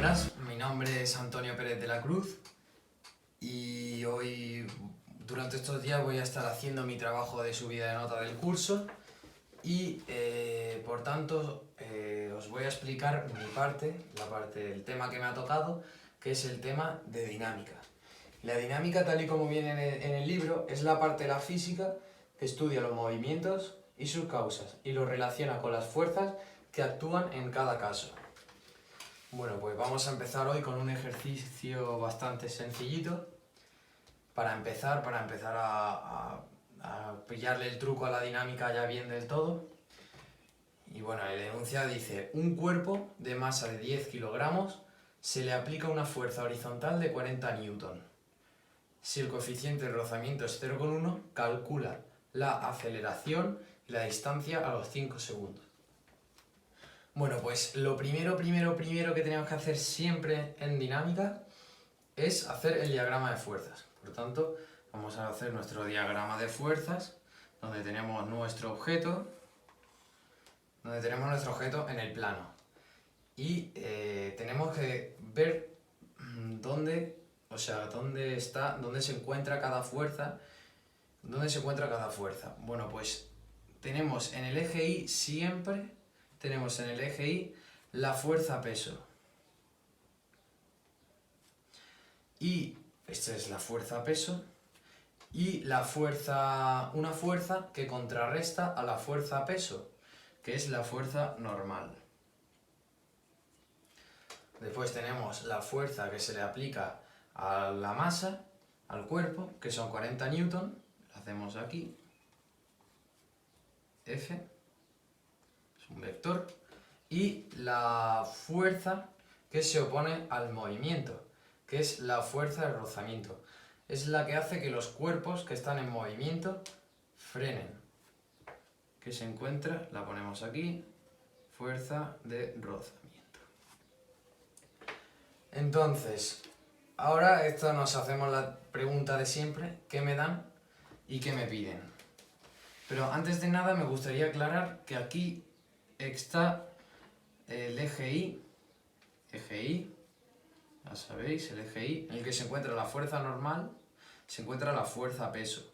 Buenas, mi nombre es Antonio Pérez de la Cruz y hoy, durante estos días, voy a estar haciendo mi trabajo de subida de nota del curso y, por tanto, os voy a explicar mi parte, la parte del tema que me ha tocado, que es el tema de dinámica. La dinámica, tal y como viene en el libro, es la parte de la física que estudia los movimientos y sus causas y los relaciona con las fuerzas que actúan en cada caso. Bueno, pues vamos a empezar hoy con un ejercicio bastante sencillito para empezar a pillarle el truco a la dinámica ya bien del todo. Y bueno, el enunciado dice: un cuerpo de masa de 10 kilogramos se le aplica una fuerza horizontal de 40 newton. Si el coeficiente de rozamiento es 0,1, calcula la aceleración y la distancia a los 5 segundos. Bueno, pues lo primero que tenemos que hacer siempre en dinámica es hacer el diagrama de fuerzas. Por tanto, vamos a hacer nuestro diagrama de fuerzas, donde tenemos nuestro objeto en el plano. Y tenemos que ver dónde se encuentra cada fuerza. Bueno, pues tenemos en el eje Y la fuerza peso. Y esta es la fuerza peso. Y una fuerza que contrarresta a la fuerza peso, que es la fuerza normal. Después tenemos la fuerza que se le aplica a la masa, al cuerpo, que son 40 newton. La hacemos aquí. F. Es un vector. Y la fuerza que se opone al movimiento, que es la fuerza de rozamiento. Es la que hace que los cuerpos que están en movimiento frenen. Que se encuentra, la ponemos aquí, fuerza de rozamiento. Entonces, ahora nos hacemos la pregunta de siempre: ¿qué me dan y qué me piden? Pero antes de nada me gustaría aclarar que aquí está el eje Y, ya sabéis, el eje Y, en el que se encuentra la fuerza normal, se encuentra la fuerza peso.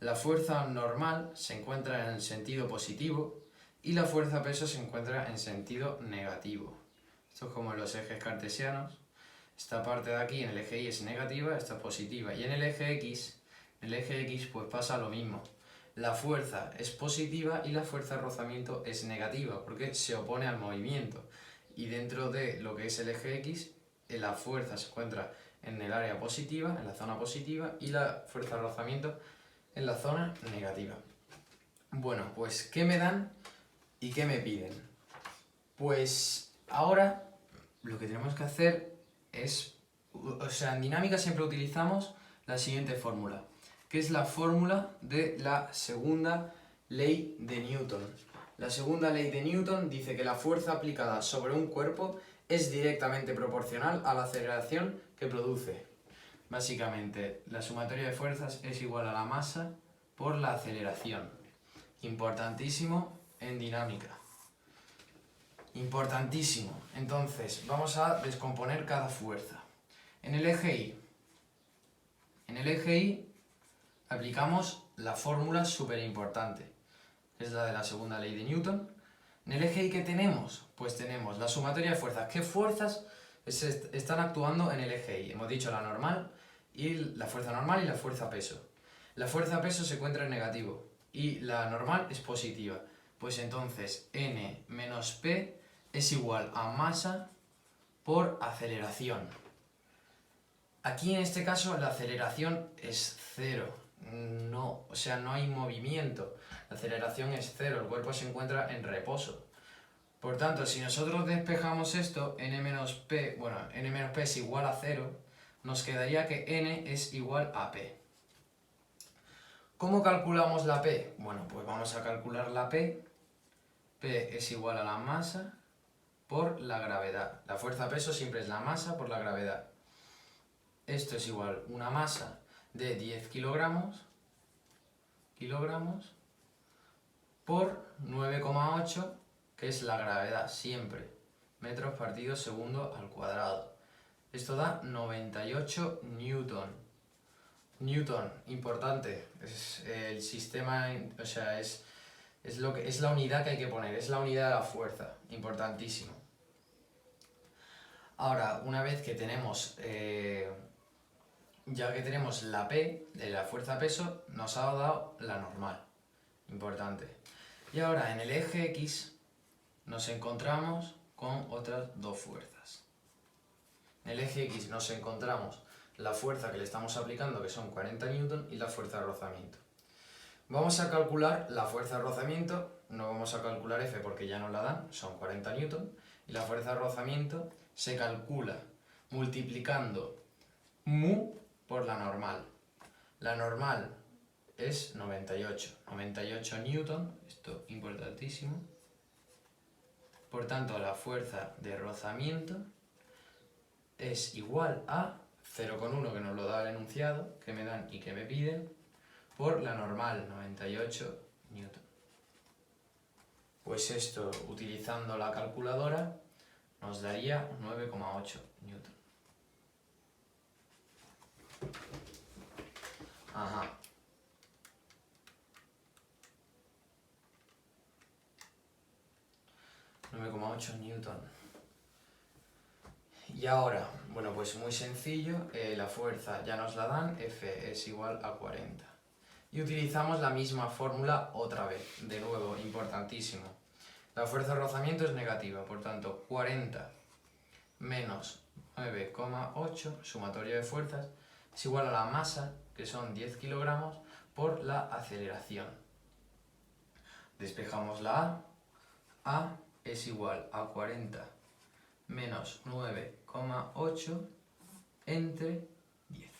La fuerza normal se encuentra en el sentido positivo y la fuerza peso se encuentra en sentido negativo. Esto es como en los ejes cartesianos. Esta parte de aquí en el eje Y es negativa, esta es positiva. Y en el eje X pues pasa lo mismo. La fuerza es positiva y la fuerza de rozamiento es negativa, porque se opone al movimiento. Y dentro de lo que es el eje X, la fuerza se encuentra en el área positiva, en la zona positiva, y la fuerza de rozamiento en la zona negativa. Bueno, pues ¿qué me dan y qué me piden? Pues ahora lo que tenemos que hacer es, en dinámica siempre utilizamos la siguiente fórmula, que es la fórmula de la segunda ley de Newton. La segunda ley de Newton dice que la fuerza aplicada sobre un cuerpo es directamente proporcional a la aceleración que produce. Básicamente, la sumatoria de fuerzas es igual a la masa por la aceleración. Importantísimo en dinámica. Importantísimo. Entonces, vamos a descomponer cada fuerza. En el eje Y aplicamos la fórmula súper importante, que es la de la segunda ley de Newton. En el eje Y, ¿qué tenemos? Pues tenemos la sumatoria de fuerzas. ¿Qué fuerzas están actuando en el eje Y? Hemos dicho la normal y la fuerza normal y la fuerza peso. La fuerza peso se encuentra en negativo y la normal es positiva. Pues entonces N menos P es igual a masa por aceleración. Aquí en este caso la aceleración es cero. No hay movimiento. La aceleración es cero, el cuerpo se encuentra en reposo. Por tanto, si nosotros despejamos esto, n menos p es igual a 0, nos quedaría que n es igual a p. ¿Cómo calculamos la p? Bueno, pues vamos a calcular la p. P es igual a la masa por la gravedad. La fuerza peso siempre es la masa por la gravedad. Esto es igual a una masa de 10 kilogramos por 9,8, que es la gravedad siempre, metros partido segundo al cuadrado. Esto da 98 newton. Newton, importante, es el sistema, o sea, es la unidad que hay que poner, es la unidad de la fuerza, importantísimo. Ahora, una vez que tenemos, ya que tenemos la P de la fuerza-peso, nos ha dado la normal, importante. Y ahora en el eje X nos encontramos con otras dos fuerzas. En el eje X nos encontramos la fuerza que le estamos aplicando, que son 40 newton, y la fuerza de rozamiento. Vamos a calcular la fuerza de rozamiento, no vamos a calcular F porque ya nos la dan, son 40 newton, y la fuerza de rozamiento se calcula multiplicando mu por la normal. La normal es 98 newton, esto importantísimo. Por tanto, la fuerza de rozamiento es igual a 0,1, que nos lo da el enunciado, que me dan y que me piden, por la normal, 98 newton. Pues esto, utilizando la calculadora, nos daría 9,8 newton. Ajá. Newton. Y ahora, bueno, pues muy sencillo, la fuerza ya nos la dan, F es igual a 40. Y utilizamos la misma fórmula otra vez, de nuevo, importantísimo. La fuerza de rozamiento es negativa, por tanto, 40 menos 9,8, sumatoria de fuerzas, es igual a la masa, que son 10 kilogramos, por la aceleración. Despejamos la A. A es igual a 40 menos 9,8 entre 10.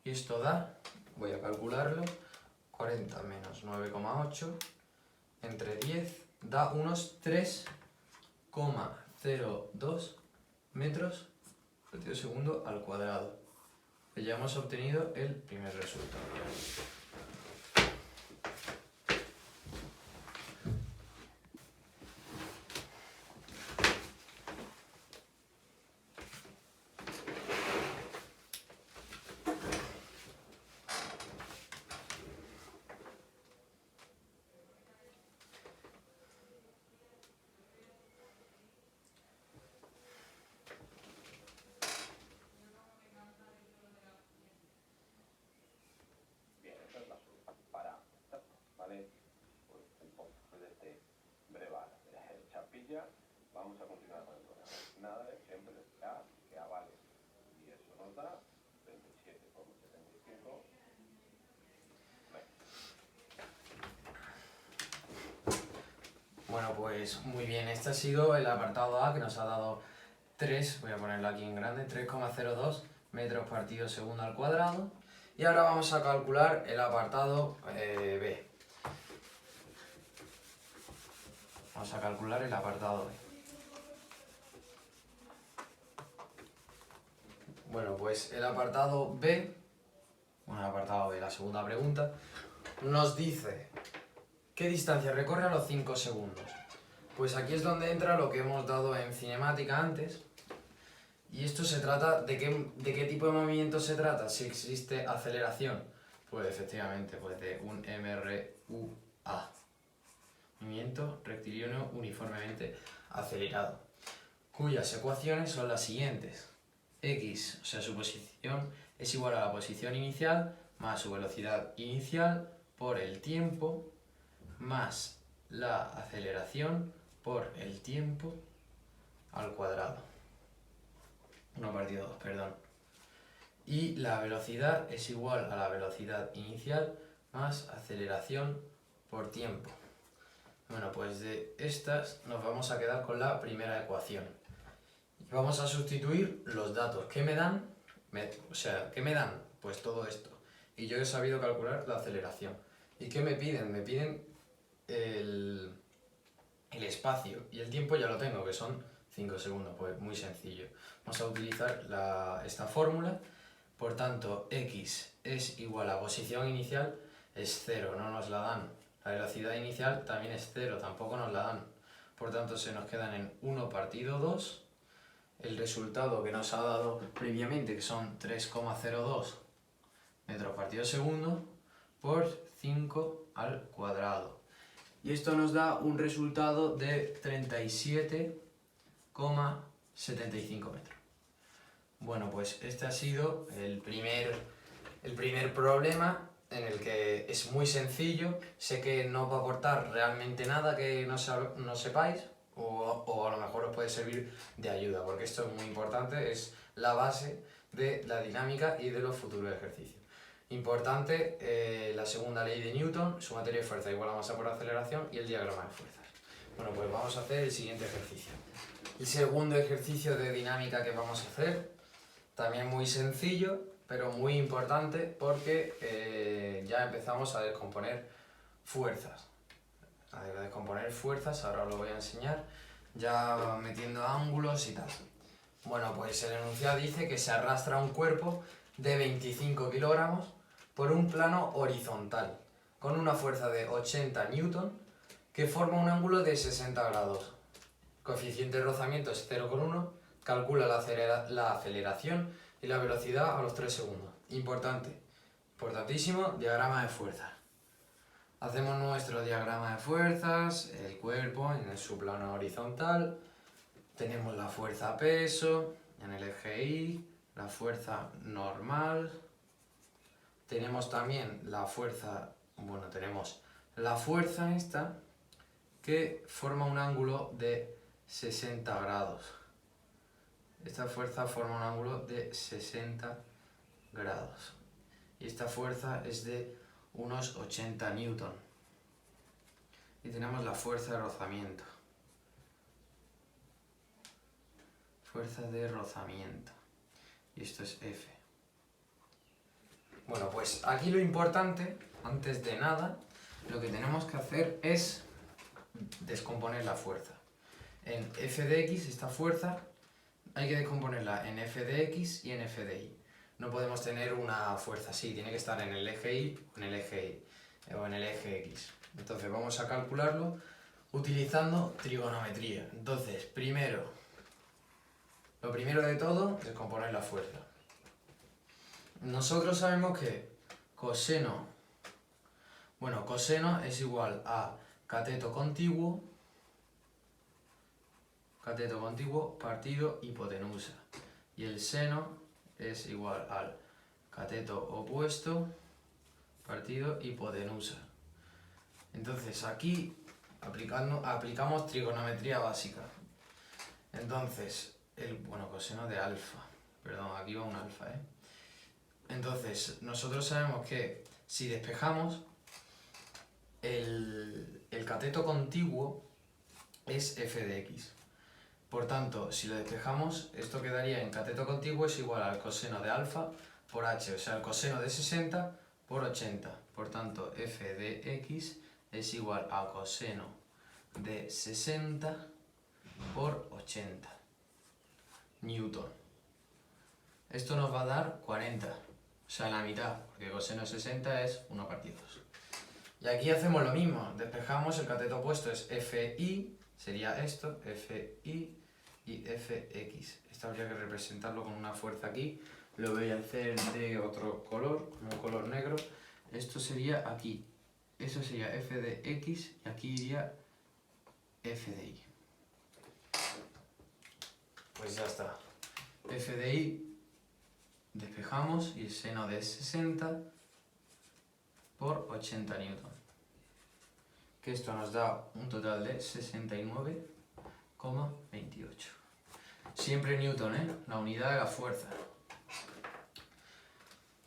Y esto da, voy a calcularlo, 40 menos 9,8 entre 10 da unos 3,02 metros partido segundo al cuadrado. Que ya hemos obtenido el primer resultado. Vamos a continuar con el programa. Nada de siempre A, que A vale. Y eso nos da 27,75 metros. Bueno, pues muy bien, este ha sido el apartado A, que nos ha dado 3, voy a ponerlo aquí en grande, 3,02 metros partido segundo al cuadrado. Y ahora vamos a calcular el apartado B. Vamos a calcular el apartado B. Bueno, pues el apartado B, la segunda pregunta, nos dice ¿qué distancia recorre a los 5 segundos? Pues aquí es donde entra lo que hemos dado en cinemática antes. Y esto se trata de qué tipo de movimiento se trata. Si existe aceleración, pues efectivamente, pues de un MRUA. Movimiento rectilíneo uniformemente acelerado. Cuyas ecuaciones son las siguientes. X, o sea, su posición es igual a la posición inicial más su velocidad inicial por el tiempo más la aceleración por el tiempo al cuadrado. 1/2, perdón. Y la velocidad es igual a la velocidad inicial más aceleración por tiempo. Bueno, pues de estas nos vamos a quedar con la primera ecuación. Vamos a sustituir los datos. ¿Qué me dan? ¿Qué me dan? Pues todo esto. Y yo he sabido calcular la aceleración. ¿Y qué me piden? Me piden el espacio. Y el tiempo ya lo tengo, que son 5 segundos. Pues muy sencillo. Vamos a utilizar esta fórmula. Por tanto, X es igual a posición inicial, es 0, no nos la dan. La velocidad inicial también es 0, tampoco nos la dan. por tanto se nos quedan en 1 partido 2. El resultado que nos ha dado previamente, que son 3,02 metros partido segundo, por 5 al cuadrado. Y esto nos da un resultado de 37,75 metros. Bueno, pues este ha sido el primer problema, en el que es muy sencillo. Sé que no va a aportar realmente nada que no sepáis, o a lo mejor os puede servir de ayuda, porque esto es muy importante, es la base de la dinámica y de los futuros ejercicios. Importante, la segunda ley de Newton, su materia de fuerza igual a masa por aceleración, y el diagrama de fuerzas. Bueno, pues vamos a hacer el siguiente ejercicio. El segundo ejercicio de dinámica que vamos a hacer, también muy sencillo, pero muy importante, porque ya empezamos a descomponer fuerzas. Ahora os lo voy a enseñar, ya metiendo ángulos y tal. Bueno, pues el enunciado dice que se arrastra un cuerpo de 25 kilogramos por un plano horizontal, con una fuerza de 80 newton, que forma un ángulo de 60 grados. Coeficiente de rozamiento es 0,1, calcula la aceleración y la velocidad a los 3 segundos. Importantísimo, diagrama de fuerzas. Hacemos nuestro diagrama de fuerzas, el cuerpo en su plano horizontal, tenemos la fuerza peso en el eje Y, la fuerza normal, tenemos también la fuerza, tenemos la fuerza esta, que forma un ángulo de 60 grados. Esta fuerza forma un ángulo de 60 grados. Y esta fuerza es de unos 80 newton. Y tenemos la fuerza de rozamiento. Fuerza de rozamiento. Y esto es F. Bueno, pues aquí lo importante, antes de nada, lo que tenemos que hacer es descomponer la fuerza. En F de X, esta fuerza, hay que descomponerla en F de X y en F de Y. No podemos tener una fuerza así, tiene que estar en el eje Y o en el eje X. Entonces vamos a calcularlo utilizando trigonometría. Entonces, lo primero de todo, descomponer la fuerza. Nosotros sabemos que coseno es igual a cateto contiguo partido hipotenusa. Y el seno es igual al cateto opuesto partido hipotenusa. Entonces aquí aplicamos trigonometría básica. Entonces, coseno de alfa. Perdón, aquí va un alfa, ¿eh? Entonces, nosotros sabemos que si despejamos, el cateto contiguo es f de x. Por tanto, si lo despejamos, esto quedaría en cateto contiguo es igual al coseno de alfa por h, o sea, el coseno de 60 por 80. Por tanto, f de x es igual a coseno de 60 por 80 newton. Esto nos va a dar 40, o sea, la mitad, porque coseno de 60 es 1 partido 2. Y aquí hacemos lo mismo, despejamos, el cateto opuesto es FI, sería esto, FI y FX. Esto habría que representarlo con una fuerza aquí, lo voy a hacer de otro color, con un color negro. Esto sería aquí, eso sería F de X y aquí iría F de Y. Pues ya está. F de Y despejamos y el seno de 60 por 80 newton. Que esto nos da un total de 69,28. Siempre newton, la unidad de la fuerza.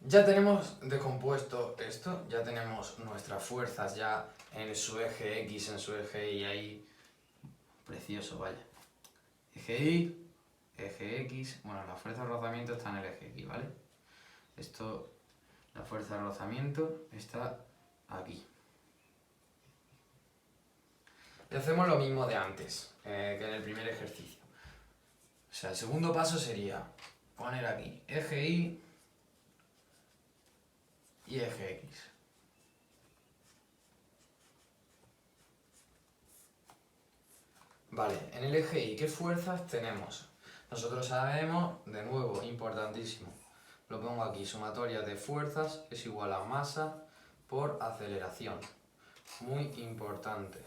Ya tenemos decompuesto esto, ya tenemos nuestras fuerzas ya en su eje X, en su eje Y ahí. Precioso, vaya. Eje Y, eje X, la fuerza de rozamiento está en el eje X, ¿vale? La fuerza de rozamiento está aquí. Y hacemos lo mismo de antes, que en el primer ejercicio. O sea, el segundo paso sería poner aquí eje Y y eje X. Vale, en el eje Y, ¿qué fuerzas tenemos? Nosotros sabemos, de nuevo, importantísimo, lo pongo aquí, sumatoria de fuerzas es igual a masa por aceleración. Muy importante.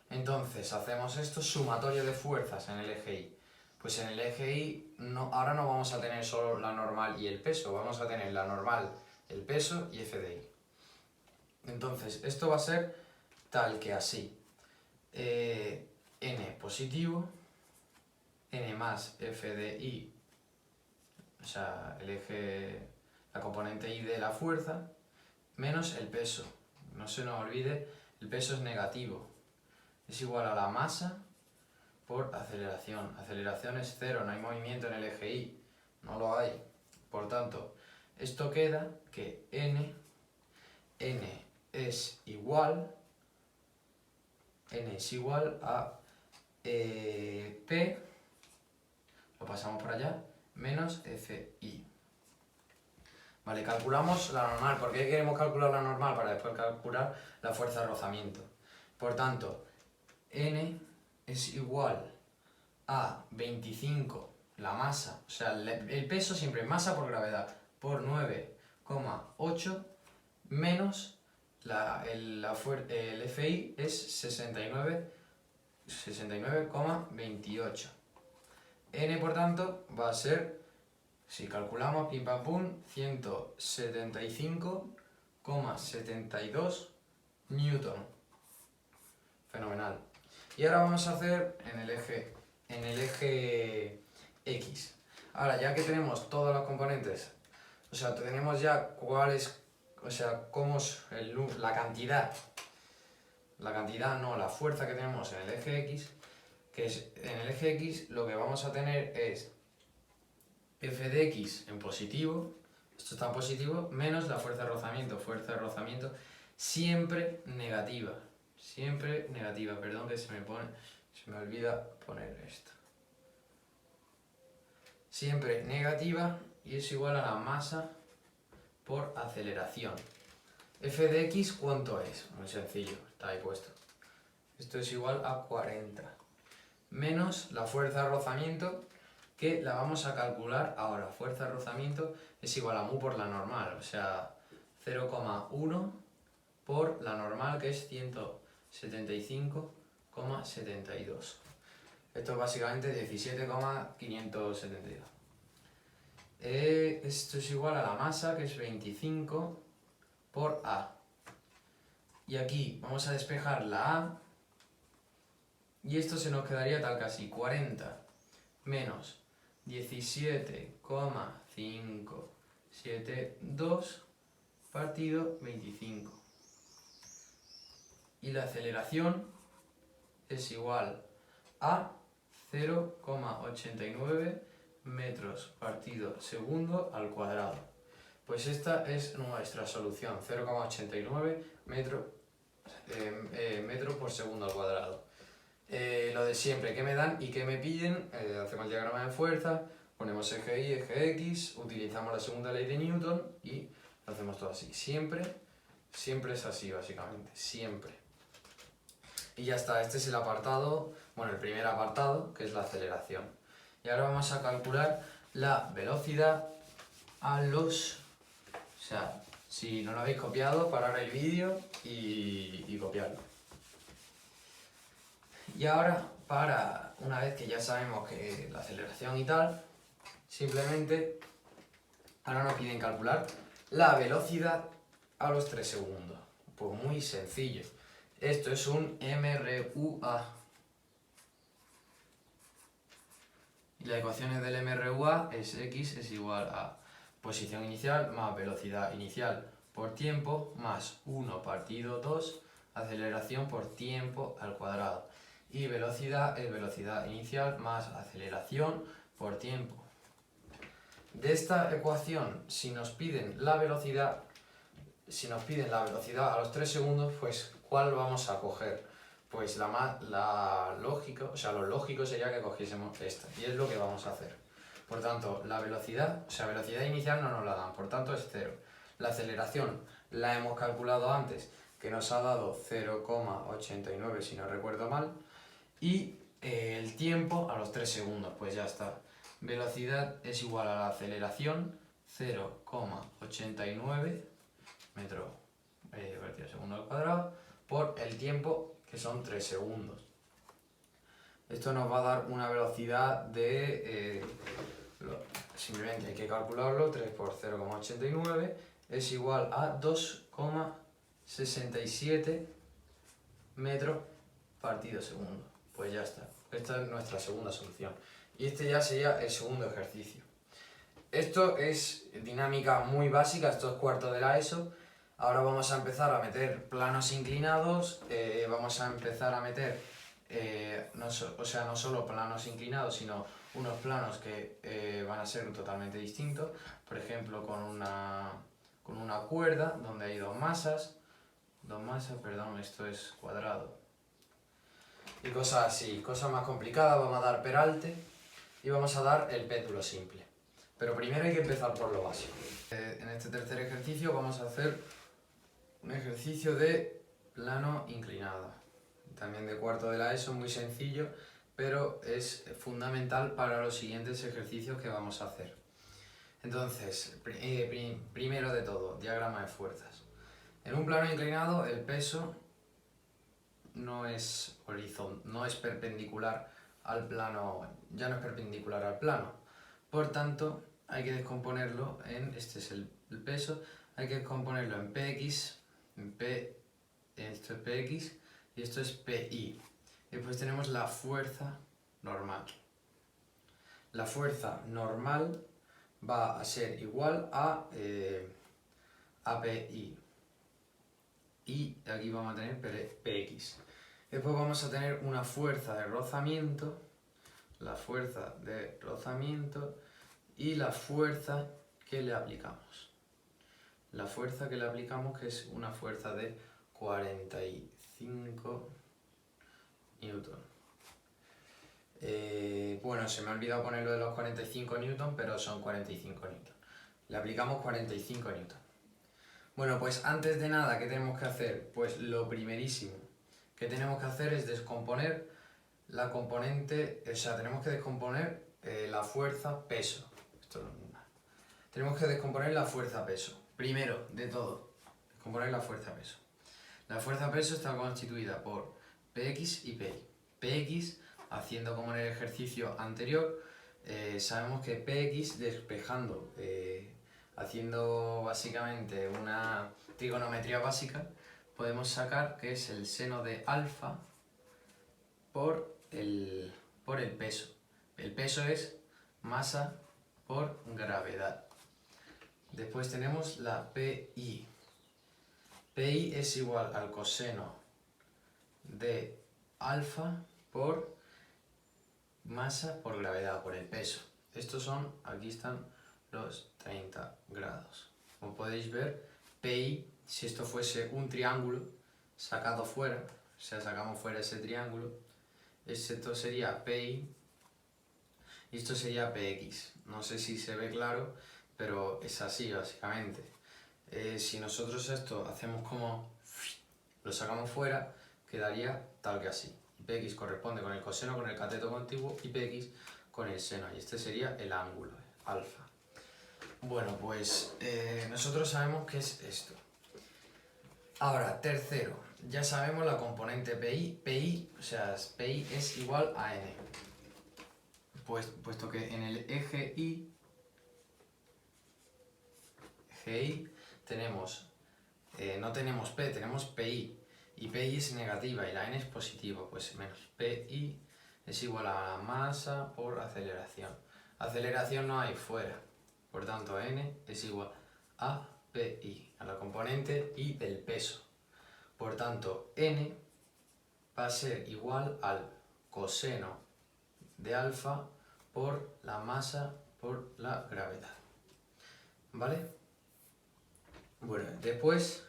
Entonces, hacemos esto, sumatoria de fuerzas en el eje Y. Pues en el eje Y ahora no vamos a tener solo la normal y el peso, vamos a tener la normal, el peso y F de Y. Entonces, esto va a ser tal que así. N positivo, N más F de Y, o sea, el eje, la componente Y de la fuerza, menos el peso. No se nos olvide, el peso es negativo. Es igual a la masa por aceleración. Aceleración es cero, no hay movimiento en el eje Y, no lo hay. Por tanto, esto queda que N es igual a P, lo pasamos por allá, menos Fi. Vale, calculamos la normal. ¿Por qué queremos calcular la normal? Para después calcular la fuerza de rozamiento. Por tanto, N es igual a 25, la masa, o sea, el peso siempre es masa por gravedad, por 9,8 menos el Fi es 69,28. N, por tanto, va a ser, si calculamos, pim pam pum, 175,72 newton. Fenomenal. Y ahora vamos a hacer en el eje X. Ahora, ya que tenemos todos los componentes, o sea, tenemos ya cómo es la cantidad, la fuerza que tenemos en el eje X, que es en el eje X lo que vamos a tener es F de X en positivo, esto está en positivo, menos la fuerza de rozamiento siempre negativa, perdón que se me olvida poner esto. Siempre negativa y es igual a la masa por aceleración. F de X, ¿cuánto es? Muy sencillo, está ahí puesto. Esto es igual a 40. Menos la fuerza de rozamiento, que la vamos a calcular ahora. Fuerza de rozamiento es igual a mu por la normal, o sea, 0,1 por la normal, que es 175,72. Esto es básicamente 17,572. Esto es igual a la masa, que es 25 por A. Y aquí vamos a despejar la A. Y esto se nos quedaría tal que así, 40 menos 17,572 partido 25. Y la aceleración es igual a 0,89 metros partido segundo al cuadrado. Pues esta es nuestra solución, 0,89 metro por segundo al cuadrado. Lo de siempre, ¿qué me dan y qué me piden? Hacemos el diagrama de fuerza, ponemos eje Y, eje X, utilizamos la segunda ley de Newton y lo hacemos todo así. Siempre es así básicamente, siempre. Y ya está, este es el apartado, el primer apartado, que es la aceleración. Y ahora vamos a calcular la velocidad a los... O sea, si no lo habéis copiado, parar el vídeo y copiarlo. Y ahora, una vez que ya sabemos que la aceleración y tal, simplemente ahora nos piden calcular la velocidad a los 3 segundos. Pues muy sencillo. Esto es un MRUA. Y la ecuación del MRUA es X es igual a posición inicial más velocidad inicial por tiempo más 1 partido 2 aceleración por tiempo al cuadrado. Y velocidad es velocidad inicial más aceleración por tiempo. De esta ecuación, si nos piden la velocidad a los 3 segundos, pues ¿cuál vamos a coger? Pues la lógica, o sea, lo lógico sería que cogiésemos esta, y es lo que vamos a hacer. Por tanto, la velocidad, velocidad inicial no nos la dan, por tanto es 0. La aceleración la hemos calculado antes, que nos ha dado 0,89 si no recuerdo mal, y el tiempo a los 3 segundos, pues ya está. Velocidad es igual a la aceleración, 0,89 metros por segundo al cuadrado, por el tiempo, que son 3 segundos. Esto nos va a dar una velocidad de, simplemente hay que calcularlo, 3 por 0,89 es igual a 2,67 metros partido segundo. Pues ya está, esta es nuestra segunda solución. Y este ya sería el segundo ejercicio. Esto es dinámica muy básica, esto es cuarto de la ESO. Ahora vamos a empezar a meter planos inclinados, vamos a empezar a meter, no solo planos inclinados, sino unos planos que van a ser totalmente distintos. Por ejemplo, con una cuerda donde hay dos masas, perdón, esto es cuadrado. Y cosas así, cosas más complicadas, vamos a dar peralte y vamos a dar el péndulo simple. Pero primero hay que empezar por lo básico. En este tercer ejercicio vamos a hacer un ejercicio de plano inclinado. También de cuarto de la ESO, muy sencillo, pero es fundamental para los siguientes ejercicios que vamos a hacer. Entonces, primero de todo, diagrama de fuerzas. En un plano inclinado el peso no es perpendicular al plano, ya no es perpendicular al plano. Por tanto, hay que descomponerlo en, este es el peso, hay que descomponerlo en Px, esto es Px y esto es Pi. Después tenemos la fuerza normal. La fuerza normal va a ser igual a Pi. Y aquí vamos a tener Px. Después vamos a tener una fuerza de rozamiento, la fuerza de rozamiento y la fuerza que le aplicamos. La fuerza que le aplicamos, que es una fuerza de 45 newton. Bueno, se me ha olvidado poner lo de los 45 newton, pero son 45 newton. Le aplicamos 45 newton. Bueno, pues antes de nada, ¿qué tenemos que hacer? Pues lo primerísimo que tenemos que hacer es descomponer la componente, o sea, tenemos que descomponer la fuerza peso. Esto es lo mismo. Tenemos que descomponer la fuerza peso. Primero de todo, descomponer la fuerza peso. La fuerza peso está constituida por Px y Pi. Px, haciendo como en el ejercicio anterior, sabemos que Px despejando, haciendo básicamente una trigonometría básica, podemos sacar que es el seno de alfa por el peso. El peso es masa por gravedad. Después tenemos la Pi. Pi es igual al coseno de alfa por masa por gravedad, por el peso. Estos son, aquí están los 30 grados. Como podéis ver, Pi, si esto fuese un triángulo sacado fuera, o sea, sacamos fuera ese triángulo, esto sería Pi y esto sería Px. No sé si se ve claro, pero es así básicamente. Si nosotros esto hacemos como lo sacamos fuera, quedaría tal que así. Px corresponde con el coseno, con el cateto contiguo y Px con el seno. Y este sería el ángulo, alfa. Bueno, pues nosotros sabemos qué es esto. Ahora, tercero, ya sabemos la componente Pi, o sea, Pi es igual a n. Pues, puesto que en el eje GI tenemos, no tenemos P, tenemos Pi. Y Pi es negativa y la n es positiva, pues menos Pi es igual a masa por aceleración. Aceleración no hay fuera, por tanto n es igual a Pi, a la componente I del peso. Por tanto, n va a ser igual al coseno de alfa por la masa por la gravedad. ¿Vale? Bueno, después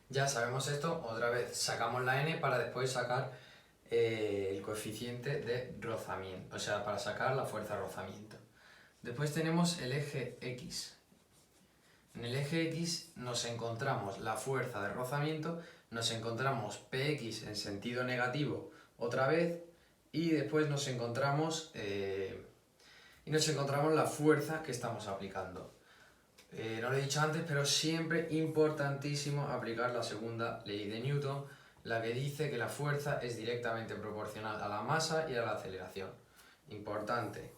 ya sabemos esto, otra vez sacamos la n para después sacar el coeficiente de rozamiento, o sea, para sacar la fuerza de rozamiento. Después tenemos el eje X. En el eje X nos encontramos la fuerza de rozamiento, nos encontramos Px en sentido negativo otra vez y después nos encontramos la fuerza que estamos aplicando. No lo he dicho antes, pero siempre importantísimo aplicar la segunda ley de Newton, la que dice que la fuerza es directamente proporcional a la masa y a la aceleración. Importante.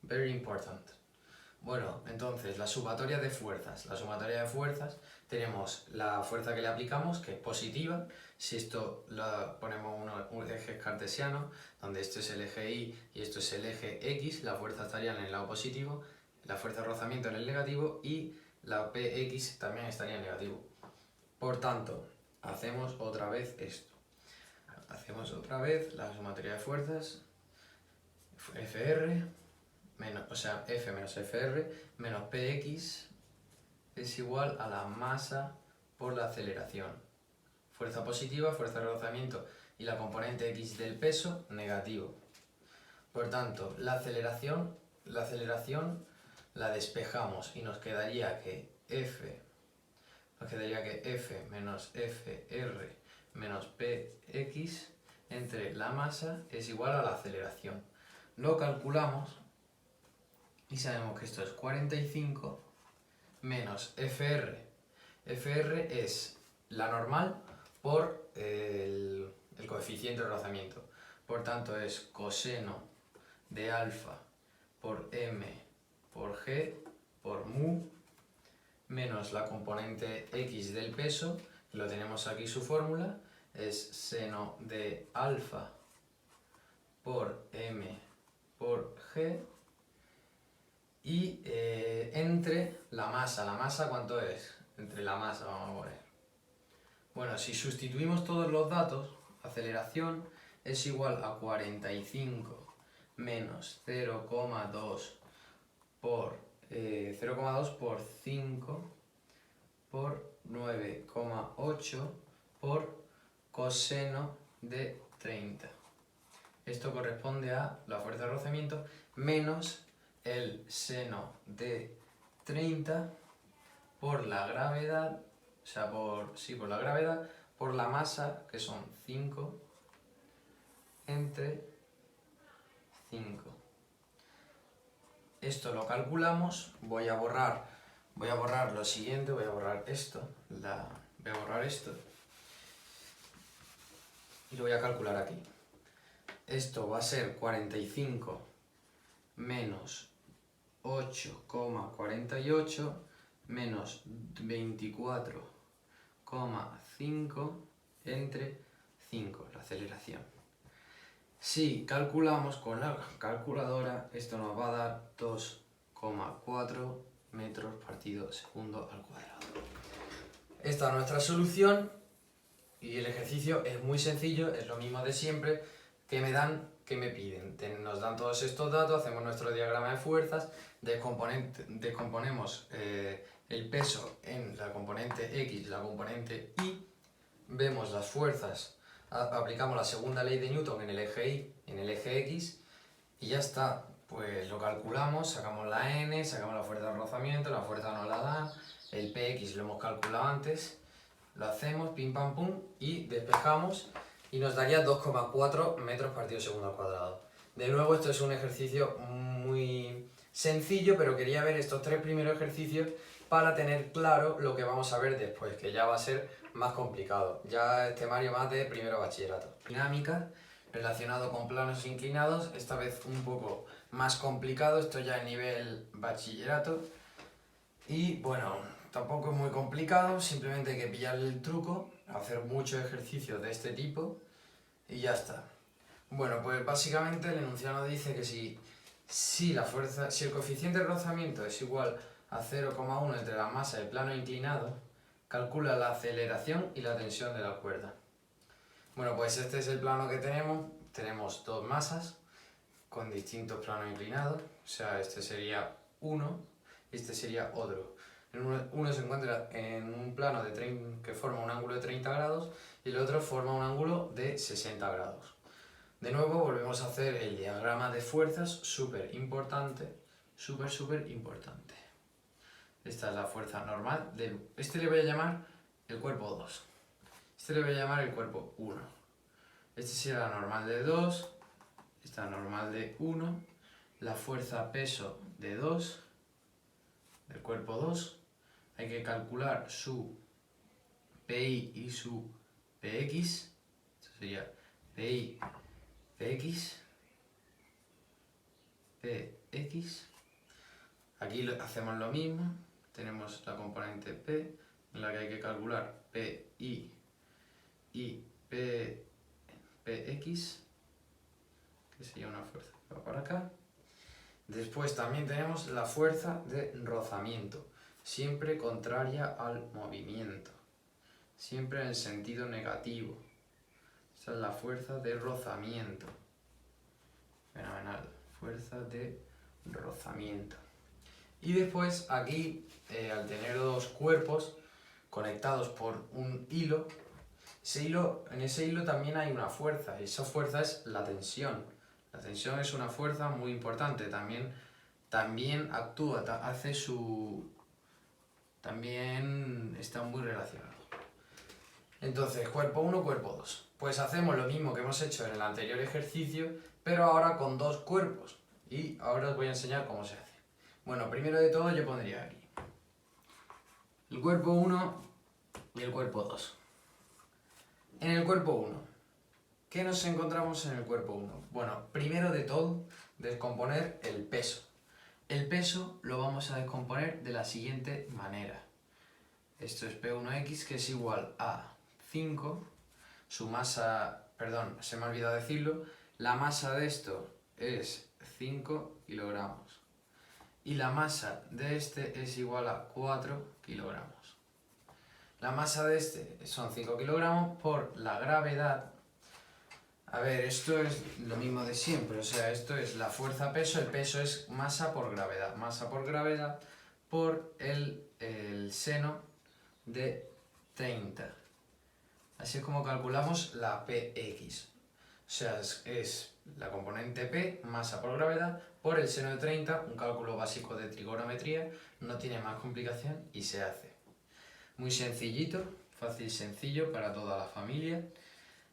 Very important. Bueno, entonces, la sumatoria de fuerzas. La sumatoria de fuerzas, tenemos la fuerza que le aplicamos, que es positiva. Si esto lo ponemos un eje cartesiano, donde esto es el eje Y y esto es el eje X, la fuerza estaría en el lado positivo, la fuerza de rozamiento en el negativo y la Px también estaría en negativo. Por tanto, hacemos otra vez esto. Hacemos otra vez la sumatoria de fuerzas, Fr, F menos Fr menos Px es igual a la masa por la aceleración. Fuerza positiva, fuerza de rozamiento y la componente X del peso, negativo. Por tanto, la aceleración la despejamos y nos quedaría que F menos Fr menos Px entre la masa es igual a la aceleración. Lo calculamos y sabemos que esto es 45 menos Fr. Fr es la normal por el coeficiente de rozamiento. Por tanto es coseno de alfa por m por g por mu menos la componente x del peso, que lo tenemos aquí su fórmula, es seno de alfa por m por g y entre la masa ¿cuánto es? Entre la masa vamos a poner. Bueno, si sustituimos todos los datos, aceleración es igual a 45 menos 0,2 por 5 por 9,8 por coseno de 30. Esto corresponde a la fuerza de rozamiento menos el seno de 30 por la gravedad, por la gravedad, por la masa, que son 5 entre 5. Esto lo calculamos, voy a borrar lo siguiente, voy a borrar esto y lo voy a calcular aquí. Esto va a ser 45 menos 8,48 menos 24,5 entre 5, la aceleración. Si calculamos con la calculadora, esto nos va a dar 2,4 metros partido segundo al cuadrado. Esta es nuestra solución y el ejercicio es muy sencillo, es lo mismo de siempre. ¿Qué me piden? Nos dan todos estos datos, hacemos nuestro diagrama de fuerzas, descomponemos el peso en la componente X y la componente Y, vemos las fuerzas, aplicamos la segunda ley de Newton en el eje Y, en el eje X y ya está. Pues lo calculamos, sacamos la N, sacamos la fuerza de rozamiento, la fuerza no la da, el Px lo hemos calculado antes, lo hacemos, pim pam pum, y despejamos y nos daría 2,4 metros partido segundo al cuadrado. De nuevo, esto es un ejercicio muy sencillo, pero quería ver estos tres primeros ejercicios para tener claro lo que vamos a ver después, que ya va a ser más complicado. Ya es temario más de primero bachillerato. Dinámica, relacionado con planos inclinados, esta vez un poco más complicado, esto ya es nivel bachillerato. Y bueno, tampoco es muy complicado, simplemente hay que pillar el truco, hacer muchos ejercicios de este tipo y ya está. Bueno, pues básicamente el enunciado nos dice que si el coeficiente de rozamiento es igual a 0,1 entre la masa y el plano inclinado, calcula la aceleración y la tensión de la cuerda. Bueno, pues este es el plano que tenemos dos masas con distintos planos inclinados, o sea, este sería uno y este sería otro. Uno se encuentra en un plano que forma un ángulo de 30 grados y el otro forma un ángulo de 60 grados. De nuevo volvemos a hacer el diagrama de fuerzas, súper importante. Esta es la fuerza normal. Este le voy a llamar el cuerpo 2. Este le voy a llamar el cuerpo 1. Este sería la normal de 2, esta normal de 1, la fuerza peso de 2, del cuerpo 2. Hay que calcular su PI y su PX. Esto sería PI, PX, PX. Aquí hacemos lo mismo. Tenemos la componente P, en la que hay que calcular PI y PX, que sería una fuerza que va para acá. Después también tenemos la fuerza de rozamiento, siempre contraria al movimiento, siempre en sentido negativo. Esa es la fuerza de rozamiento. Fenomenal, fuerza de rozamiento. Y después aquí, al tener dos cuerpos conectados por un hilo, en ese hilo también hay una fuerza, y esa fuerza es la tensión. La tensión es una fuerza muy importante, también actúa, también está muy relacionado. Entonces, cuerpo 1, cuerpo 2. Pues hacemos lo mismo que hemos hecho en el anterior ejercicio, pero ahora con dos cuerpos. Y ahora os voy a enseñar cómo se hace. Bueno, primero de todo yo pondría aquí el cuerpo 1 y el cuerpo 2. En el cuerpo 1, ¿qué nos encontramos en el cuerpo 1? Bueno, primero de todo, descomponer el peso. El peso lo vamos a descomponer de la siguiente manera. Esto es P1X, que es igual a 5, su masa, perdón, se me ha olvidado decirlo, la masa de esto es 5 kilogramos. Y la masa de este es igual a 4 kilogramos. La masa de este son 5 kilogramos por la gravedad. A ver, esto es lo mismo de siempre, o sea, esto es la fuerza-peso, el peso es masa por gravedad por el seno de 30. Así es como calculamos la PX. O sea, es la componente P, masa por gravedad, por el seno de 30, un cálculo básico de trigonometría, no tiene más complicación y se hace. Muy sencillito, fácil y sencillo para toda la familia.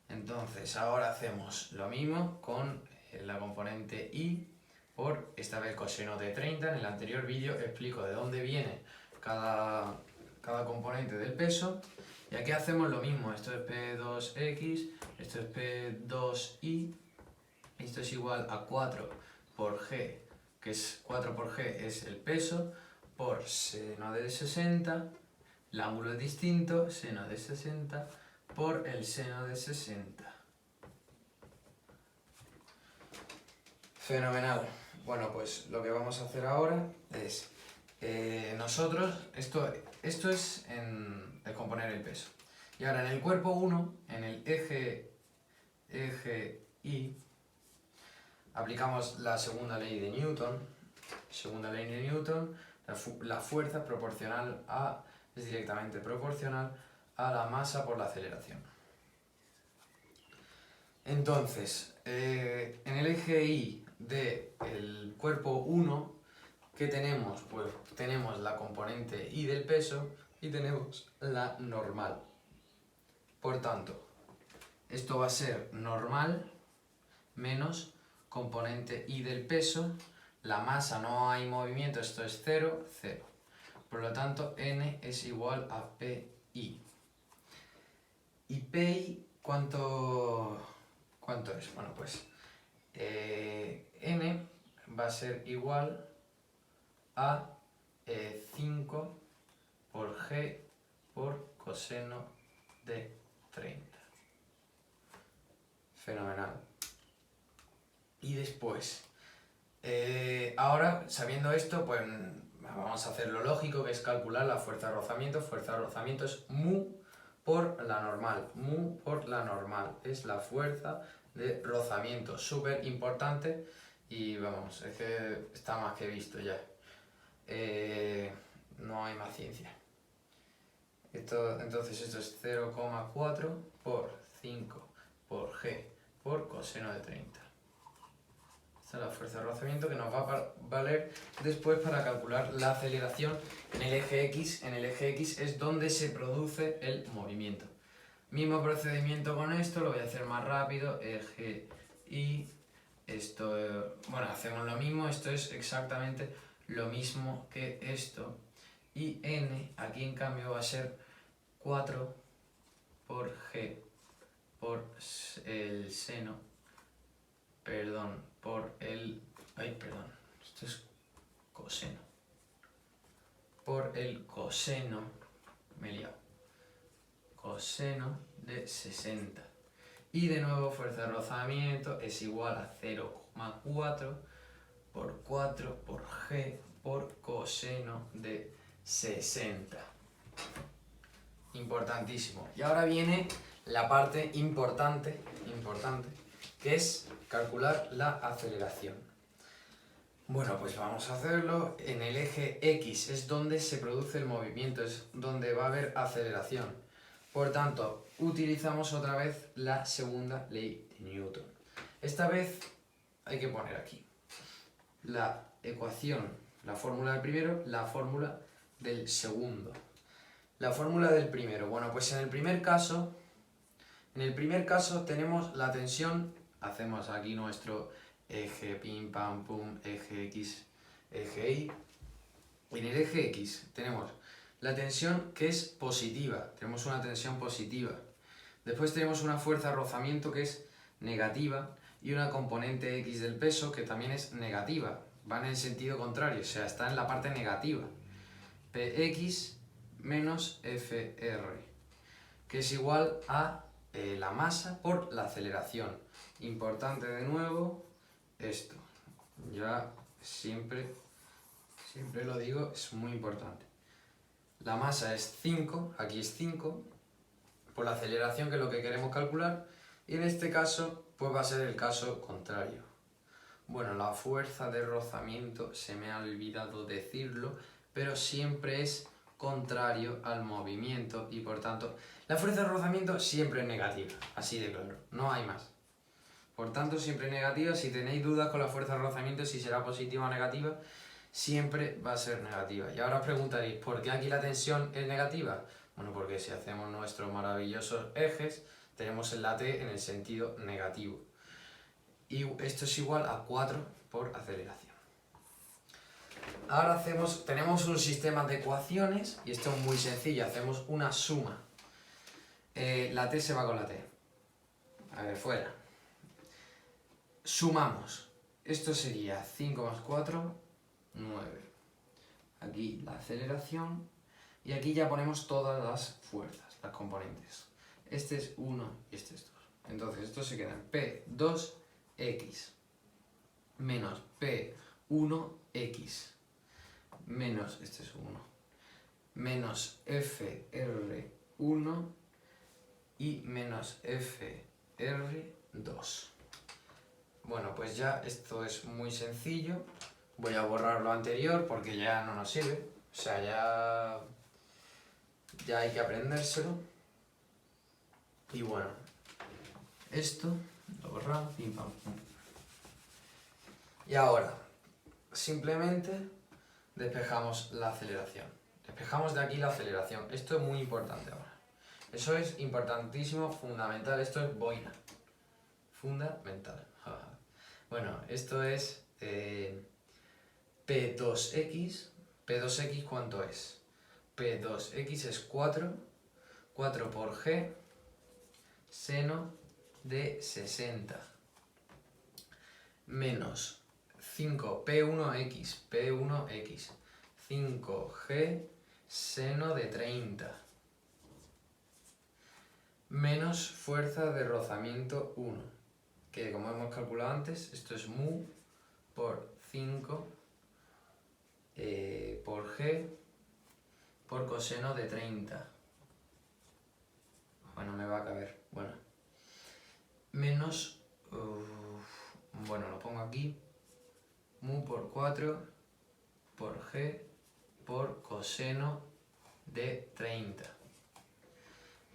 Entonces, ahora hacemos lo mismo con la componente I por, esta vez, coseno de 30. En el anterior vídeo explico de dónde viene cada componente del peso. Y aquí hacemos lo mismo, esto es P2X, esto es P2I, esto es igual a 4 por G, que es 4 por G es el peso, por seno de 60, el ángulo es distinto, seno de 60, por el seno de 60. Fenomenal. Bueno, pues lo que vamos a hacer ahora es, esto es en descomponer el peso. Y ahora en el cuerpo 1, en el eje I, aplicamos la segunda ley de Newton. La fuerza es directamente proporcional a la masa por la aceleración. Entonces, en el eje Y del cuerpo 1, ¿qué tenemos? Pues tenemos la componente I del peso y tenemos la normal. Por tanto, esto va a ser normal menos componente I del peso. La masa, no hay movimiento, esto es 0, 0. Por lo tanto, N es igual a PI. ¿Y PI cuánto es? Bueno, pues N va a ser igual a 5 por G por coseno de 30. Fenomenal. Y después, ahora, sabiendo esto, pues vamos a hacer lo lógico, que es calcular la fuerza de rozamiento. Fuerza de rozamiento es mu por la normal. Mu por la normal es la fuerza de rozamiento. Súper importante y vamos, es que está más que visto ya. No hay más ciencia. Entonces esto es 0,4 por 5 por G por coseno de 30. Esta es la fuerza de rozamiento que nos va a valer después para calcular la aceleración en el eje X. En el eje X es donde se produce el movimiento. Mismo procedimiento con esto, lo voy a hacer más rápido, eje y esto, bueno, hacemos lo mismo, esto es exactamente lo mismo que esto. Y n, aquí en cambio va a ser 4 por g por el seno, perdón, por el, perdón, esto es coseno, por el coseno, me he liado, coseno de 60. Y de nuevo fuerza de rozamiento es igual a 0,4 por 4 por g por coseno de 60. Importantísimo. Y ahora viene la parte importante, que es calcular la aceleración. Bueno, pues vamos a hacerlo. En el eje X es donde se produce el movimiento, es donde va a haber aceleración. Por tanto, utilizamos otra vez la segunda ley de Newton. Esta vez hay que poner aquí la ecuación, la fórmula del primero, la fórmula del segundo. La fórmula del primero, bueno, pues en el primer caso tenemos la tensión, hacemos aquí nuestro eje pim pam pum, eje X, eje Y. En el eje X tenemos la tensión que es positiva, tenemos una tensión positiva. Después tenemos una fuerza de rozamiento que es negativa y una componente X del peso que también es negativa, va en el sentido contrario, o sea, está en la parte negativa. Px menos Fr, que es igual a la masa por la aceleración. Importante de nuevo esto, ya siempre lo digo, es muy importante. La masa es 5, aquí es 5, por la aceleración que es lo que queremos calcular, y en este caso pues va a ser el caso contrario. Bueno, la fuerza de rozamiento se me ha olvidado decirlo, pero siempre es contrario al movimiento y por tanto la fuerza de rozamiento siempre es negativa, así de claro, no hay más. Por tanto, siempre negativa. Si tenéis dudas con la fuerza de rozamiento, si será positiva o negativa, siempre va a ser negativa. Y ahora os preguntaréis, ¿por qué aquí la tensión es negativa? Bueno, porque si hacemos nuestros maravillosos ejes, tenemos la T en el sentido negativo. Y esto es igual a 4 por aceleración. Ahora tenemos un sistema de ecuaciones, y esto es muy sencillo, hacemos una suma. La T se va con la T. A ver, fuera. Sumamos. Esto sería 5 más 4, 9. Aquí la aceleración. Y aquí ya ponemos todas las fuerzas, las componentes. Este es 1 y este es 2. Entonces esto se queda en P2X menos P1X menos, este es 1, menos FR1 y menos FR2. Bueno, pues ya esto es muy sencillo. Voy a borrar lo anterior porque ya no nos sirve. O sea, ya hay que aprendérselo. Y bueno, esto lo borramos, pim pam pum. Y ahora, simplemente despejamos la aceleración. Despejamos de aquí la aceleración. Esto es muy importante ahora. Eso es importantísimo, fundamental. Esto es boina. Fundamental. Bueno, esto es P2X. ¿P2X cuánto es? P2X es 4. 4 por G seno de 60. Menos 5 P1X. P1X. 5G seno de 30. Menos fuerza de rozamiento 1, que como hemos calculado antes, esto es mu por 5 por g por coseno de 30. Bueno, me va a caber. Bueno, menos, bueno, lo pongo aquí, mu por 4 por g por coseno de 30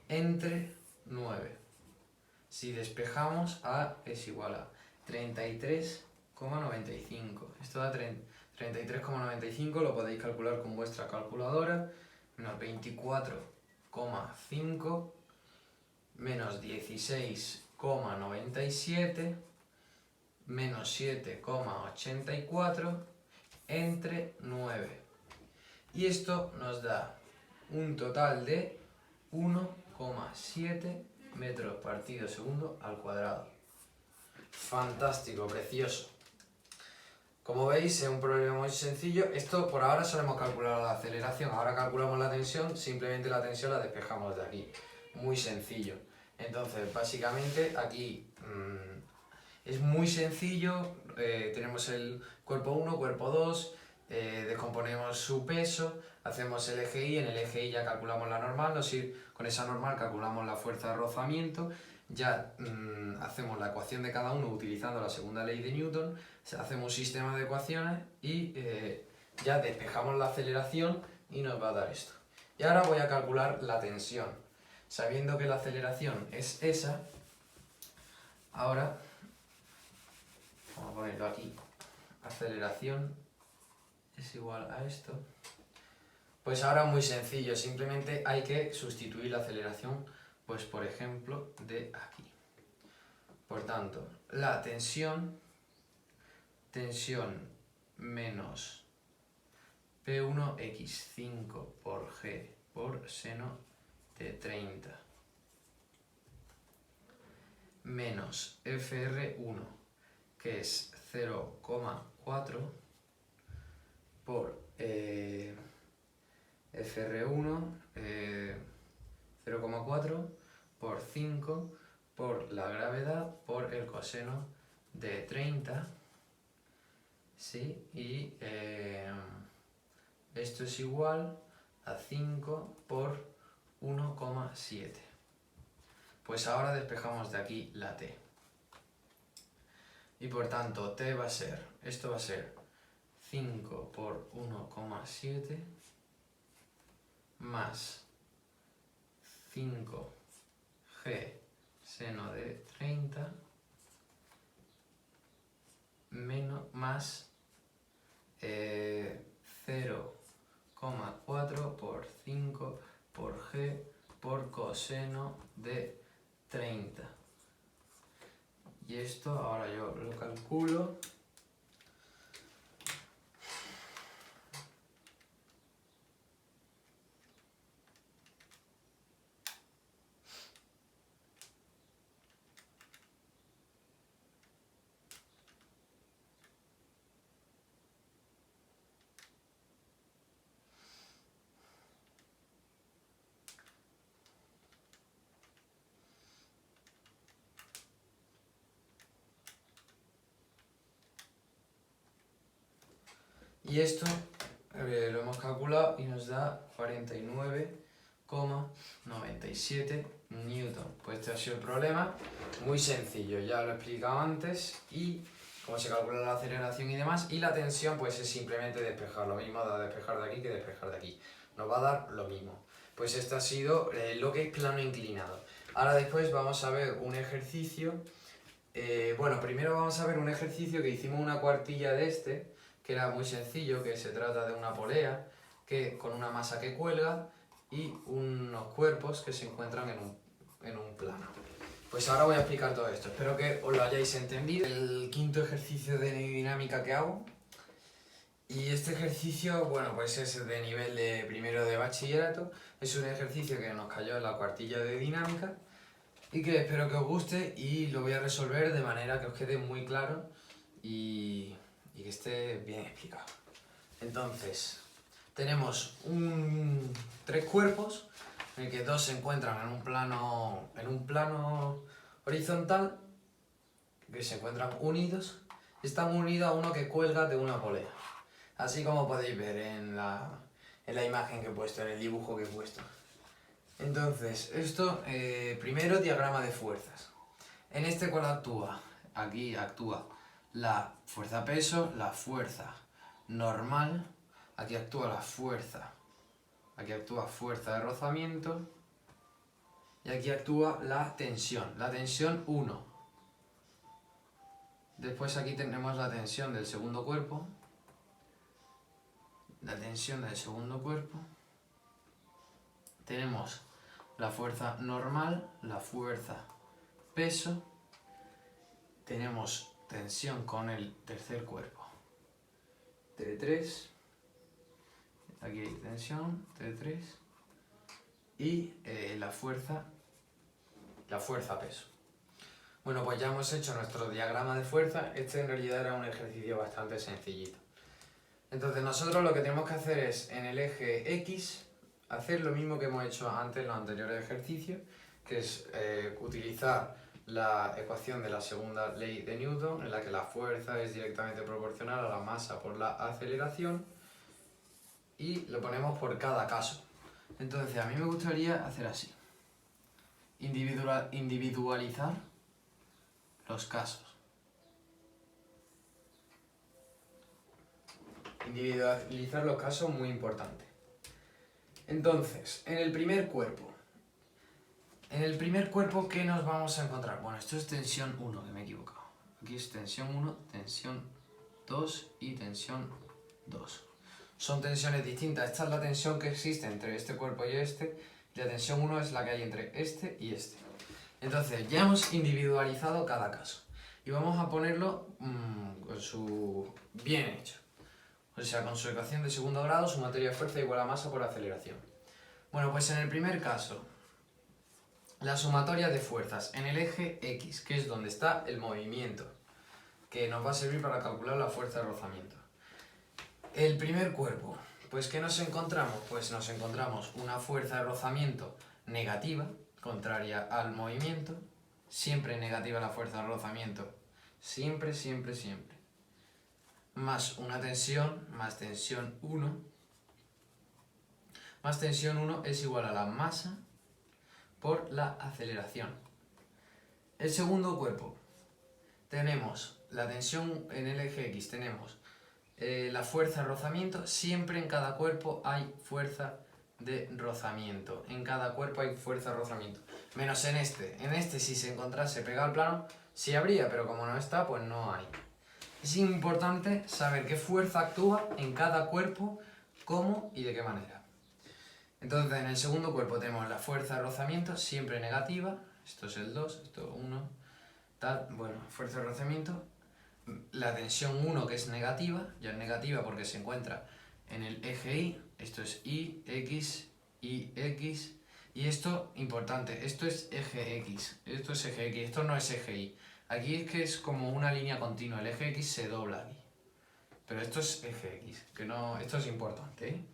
entre 9. Si despejamos, A es igual a 33,95. Esto da 33,95, lo podéis calcular con vuestra calculadora, menos 24,5 menos 16,97 menos 7,84 entre 9. Y esto nos da un total de 1,7 metros partido segundo al cuadrado. Fantástico, precioso. Como veis, es un problema muy sencillo. Esto por ahora solo hemos calculado la aceleración. Ahora calculamos la tensión, simplemente la tensión la despejamos de aquí. Muy sencillo. Entonces, básicamente aquí es muy sencillo. Tenemos el cuerpo 1, cuerpo 2, descomponemos su peso, hacemos el eje Y, en el eje Y ya calculamos la normal, con esa normal calculamos la fuerza de rozamiento, ya hacemos la ecuación de cada uno utilizando la segunda ley de Newton, hacemos un sistema de ecuaciones y ya despejamos la aceleración y nos va a dar esto. Y ahora voy a calcular la tensión. Sabiendo que la aceleración es esa, ahora vamos a ponerlo aquí, aceleración es igual a esto. Pues ahora muy sencillo, simplemente hay que sustituir la aceleración, pues por ejemplo, de aquí. Por tanto, la tensión menos P1x5 por G por seno de 30 menos FR1, que es 0,4 por FR1, 0,4 por 5 por la gravedad por el coseno de 30, ¿sí? Y esto es igual a 5 por 1,7. Pues ahora despejamos de aquí la T. Y por tanto, T va a ser, esto va a ser 5 por 1,7 más 5G seno de 30 menos más 0,4 por 5 por G por coseno de 30. Y esto ahora yo lo calculo. Y esto lo hemos calculado y nos da 49,97 newton. Pues este ha sido el problema, muy sencillo, ya lo he explicado antes, y cómo se calcula la aceleración y demás, y la tensión pues es simplemente despejar, lo mismo da despejar de aquí que despejar de aquí, nos va a dar lo mismo. Pues este ha sido lo que es plano inclinado. Ahora después vamos a ver un ejercicio, bueno, primero vamos a ver un ejercicio que hicimos una cuartilla de este, que era muy sencillo, que se trata de una polea que con una masa que cuelga y unos cuerpos que se encuentran en un plano. Pues ahora voy a explicar todo esto, espero que os lo hayáis entendido. El quinto ejercicio de dinámica que hago, y este ejercicio, bueno, pues es de nivel de primero de bachillerato, es un ejercicio que nos cayó en la cuartilla de dinámica y que espero que os guste, y lo voy a resolver de manera que os quede muy claro y que esté bien explicado. Entonces, tenemos tres cuerpos en el que dos se encuentran en un plano horizontal, que se encuentran unidos, están unidos a uno que cuelga de una polea, así como podéis ver en la imagen que he puesto, en el dibujo que he puesto. Entonces, esto, primero diagrama de fuerzas. En este, ¿cuál actúa? Aquí actúa la fuerza peso, la fuerza normal, aquí actúa la fuerza, aquí actúa fuerza de rozamiento y aquí actúa la tensión 1. Después aquí tenemos la tensión del segundo cuerpo, tenemos la fuerza normal, la fuerza peso, tenemos tensión con el tercer cuerpo, T3, aquí hay tensión, T3, y la fuerza peso. Bueno, pues ya hemos hecho nuestro diagrama de fuerza. Este en realidad era un ejercicio bastante sencillito. Entonces nosotros lo que tenemos que hacer es, en el eje X, hacer lo mismo que hemos hecho antes en los anteriores ejercicios, que es utilizar la ecuación de la segunda ley de Newton, en la que la fuerza es directamente proporcional a la masa por la aceleración, y lo ponemos por cada caso. Entonces a mí me gustaría hacer así. Individualizar los casos. Individualizar los casos, muy importante. Entonces, en el primer cuerpo, ¿qué nos vamos a encontrar? Bueno, esto es tensión 1, que me he equivocado. Aquí es tensión 1, tensión 2 y tensión 2. Son tensiones distintas. Esta es la tensión que existe entre este cuerpo y este. Y la tensión 1 es la que hay entre este y este. Entonces, ya hemos individualizado cada caso. Y vamos a ponerlo con su bien hecho. O sea, con su ecuación de segundo grado, sumatoria de fuerza igual a masa por aceleración. Bueno, pues en el primer caso, la sumatoria de fuerzas en el eje X, que es donde está el movimiento, que nos va a servir para calcular la fuerza de rozamiento. El primer cuerpo, pues ¿qué nos encontramos? Pues nos encontramos una fuerza de rozamiento negativa, contraria al movimiento, siempre negativa la fuerza de rozamiento, siempre, siempre, siempre. Más una tensión, más tensión 1, más tensión 1 es igual a la masa por la aceleración. El segundo cuerpo, tenemos la tensión en el eje X, tenemos la fuerza de rozamiento, siempre en cada cuerpo hay fuerza de rozamiento, en cada cuerpo hay fuerza de rozamiento, menos en este si se encontrase pegado al plano, sí habría, pero como no está, pues no hay. Es importante saber qué fuerza actúa en cada cuerpo, cómo y de qué manera. Entonces, en el segundo cuerpo tenemos la fuerza de rozamiento, siempre negativa. Esto es el 2, esto 1, tal. Bueno, fuerza de rozamiento. La tensión 1, que es negativa, ya es negativa porque se encuentra en el eje Y. Esto es Y, X, Y, X. Y esto, importante, esto es eje X. Esto es eje X, esto no es eje Y. Aquí es que es como una línea continua, el eje X se dobla aquí. Pero esto es eje X, que no, esto es importante, ¿eh?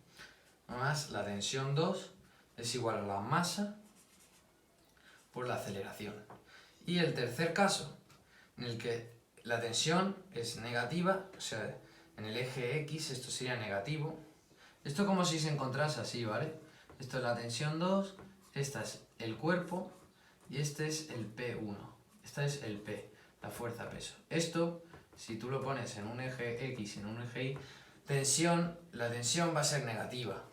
Además, la tensión 2 es igual a la masa por la aceleración. Y el tercer caso, en el que la tensión es negativa, o sea, en el eje X esto sería negativo. Esto como si se encontrase así, ¿vale? Esto es la tensión 2, esta es el cuerpo y este es el P1. Esta es el P, la fuerza peso. Esto, si tú lo pones en un eje X y en un eje Y, la tensión va a ser negativa.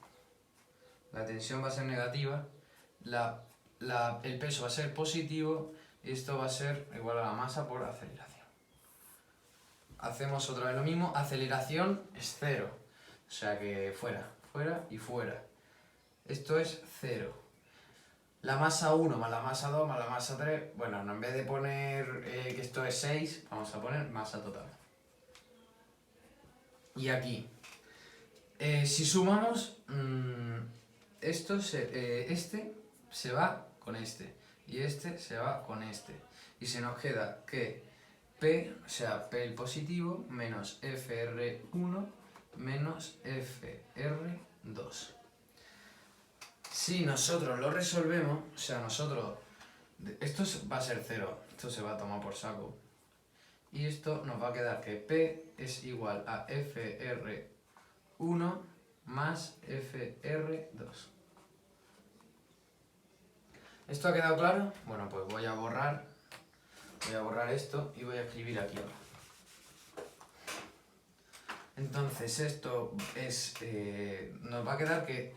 La tensión va a ser negativa, el peso va a ser positivo y esto va a ser igual a la masa por aceleración. Hacemos otra vez lo mismo, aceleración es 0, o sea que fuera, fuera y fuera. Esto es 0. La masa 1 más la masa 2 más la masa 3, bueno, en vez de poner que esto es 6, vamos a poner masa total. Y aquí, si sumamos, este se va con este y este se va con este. Y se nos queda que P, o sea, P el positivo, menos FR1 menos FR2. Si nosotros lo resolvemos, o sea, esto va a ser 0, esto se va a tomar por saco. Y esto nos va a quedar que P es igual a FR1 más FR2. ¿Esto ha quedado claro? Bueno, pues voy a borrar esto y voy a escribir aquí ahora. Entonces esto es, nos va a quedar que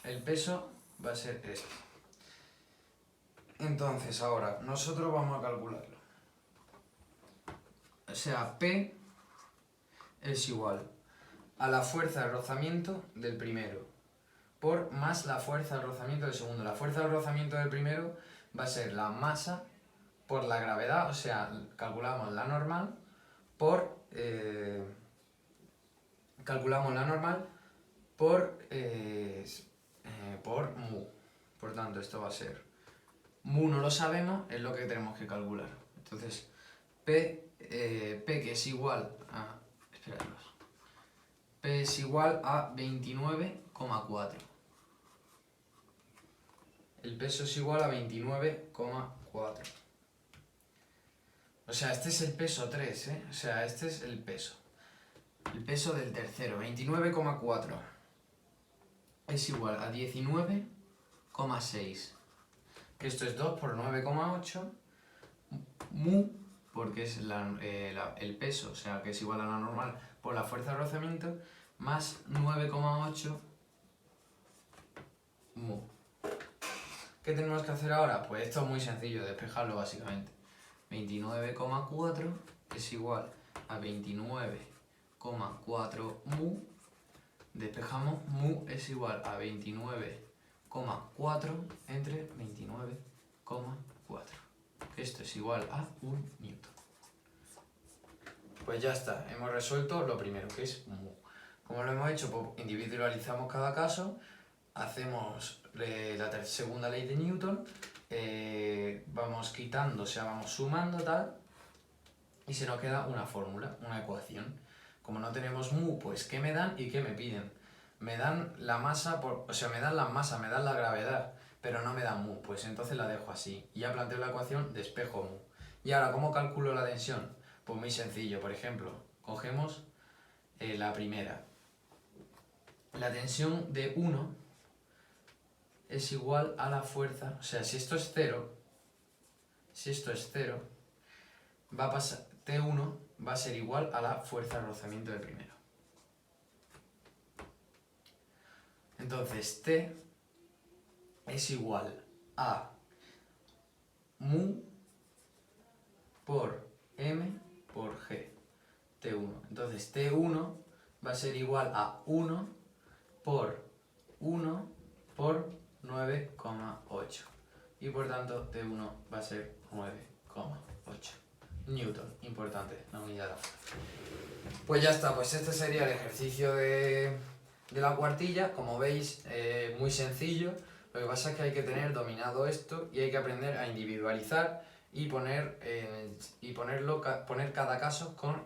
el peso va a ser este. Entonces ahora nosotros vamos a calcularlo. O sea, P es igual a la fuerza de rozamiento del primero por más la fuerza de rozamiento del segundo. La fuerza de rozamiento del primero va a ser la masa por la gravedad, o sea, calculamos la normal por por mu. Por tanto, esto va a ser mu, no lo sabemos, es lo que tenemos que calcular. Entonces, P que es igual a... Esperaros. P es igual a 29,4. El peso es igual a 29,4. O sea, este es el peso 3, ¿eh? O sea, este es el peso. El peso del tercero, 29,4. Es igual a 19,6. Que esto es 2 por 9,8. Mu, porque es el peso, o sea, que es igual a la normal por la fuerza de rozamiento, más 9,8 mu. ¿Qué tenemos que hacer ahora? Pues esto es muy sencillo, despejarlo básicamente. 29,4 es igual a 29,4 mu. Despejamos, mu es igual a 29,4 entre 29,4. Esto es igual a 1 newton. Pues ya está, hemos resuelto lo primero, que es mu. Como lo hemos hecho, pues individualizamos cada caso, hacemos la segunda ley de Newton, vamos quitando, o sea, vamos sumando tal, y se nos queda una fórmula, una ecuación. Como no tenemos mu, pues ¿qué me dan y qué me piden? Me dan la masa, o sea, me dan la masa, me dan la gravedad, pero no me dan mu, pues entonces la dejo así. Y ya planteo la ecuación, despejo mu. Y ahora, ¿cómo calculo la tensión? Pues muy sencillo, por ejemplo, cogemos la primera. La tensión de 1 es igual a la fuerza, o sea, si esto es 0, va a pasar, T1 va a ser igual a la fuerza de rozamiento del primero. Entonces, T es igual a mu por M por G, T1. Entonces, T1 va a ser igual a 1 por 9,8. Y por tanto, T1 va a ser 9,8 newton. Importante, la unidad de la fuerza. Pues ya está, pues este sería el ejercicio de la cuartilla. Como veis, muy sencillo. Lo que pasa es que hay que tener dominado esto y hay que aprender a individualizar y poner cada caso con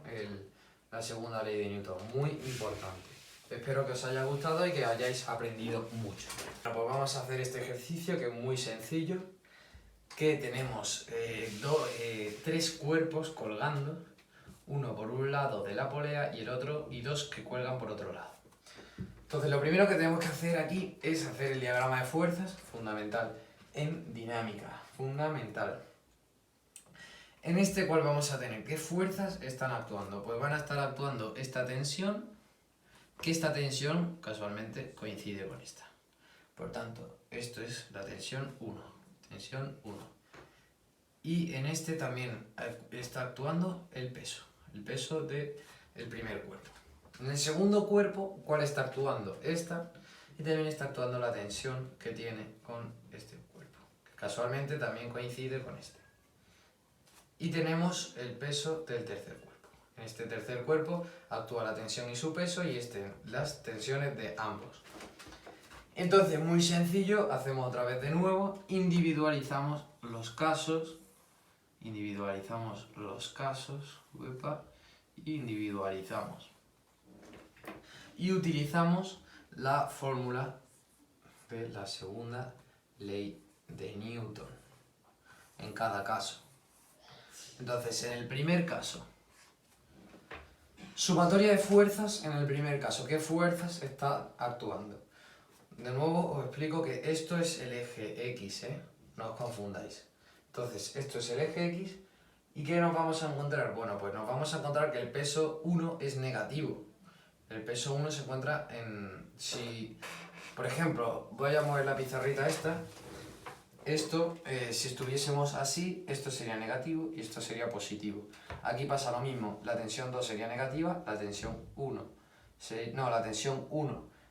la segunda ley de Newton. Muy importante. Espero que os haya gustado y que hayáis aprendido mucho. Bueno, pues vamos a hacer este ejercicio que es muy sencillo. Que tenemos 3 cuerpos colgando, uno por un lado de la polea y el otro y 2 que cuelgan por otro lado. Entonces lo primero que tenemos que hacer aquí es hacer el diagrama de fuerzas, fundamental, en dinámica, fundamental. En este cual vamos a tener, ¿qué fuerzas están actuando? Pues van a estar actuando esta tensión, que esta tensión casualmente coincide con esta. Por tanto, esto es la tensión 1, tensión 1. Y en este también está actuando el peso del primer cuerpo. En el segundo cuerpo, ¿cuál está actuando? Esta, y también está actuando la tensión que tiene con este cuerpo, que casualmente también coincide con este. Y tenemos el peso del tercer cuerpo. En este tercer cuerpo actúa la tensión y su peso y las tensiones de ambos. Entonces, muy sencillo, hacemos otra vez de nuevo, individualizamos los casos, individualizamos. Y utilizamos la fórmula de la segunda ley de Newton en cada caso. Entonces, en el primer caso, sumatoria de fuerzas en el primer caso. ¿Qué fuerzas está actuando? De nuevo os explico que esto es el eje X, no os confundáis. Entonces, esto es el eje X. ¿Y qué nos vamos a encontrar? Bueno, pues nos vamos a encontrar que el peso 1 es negativo. El peso 1 se encuentra en... Si, por ejemplo, voy a mover la pizarrita esta. Esto, si estuviésemos así, esto sería negativo y esto sería positivo. Aquí pasa lo mismo. La tensión 2 sería negativa, la tensión 1 sería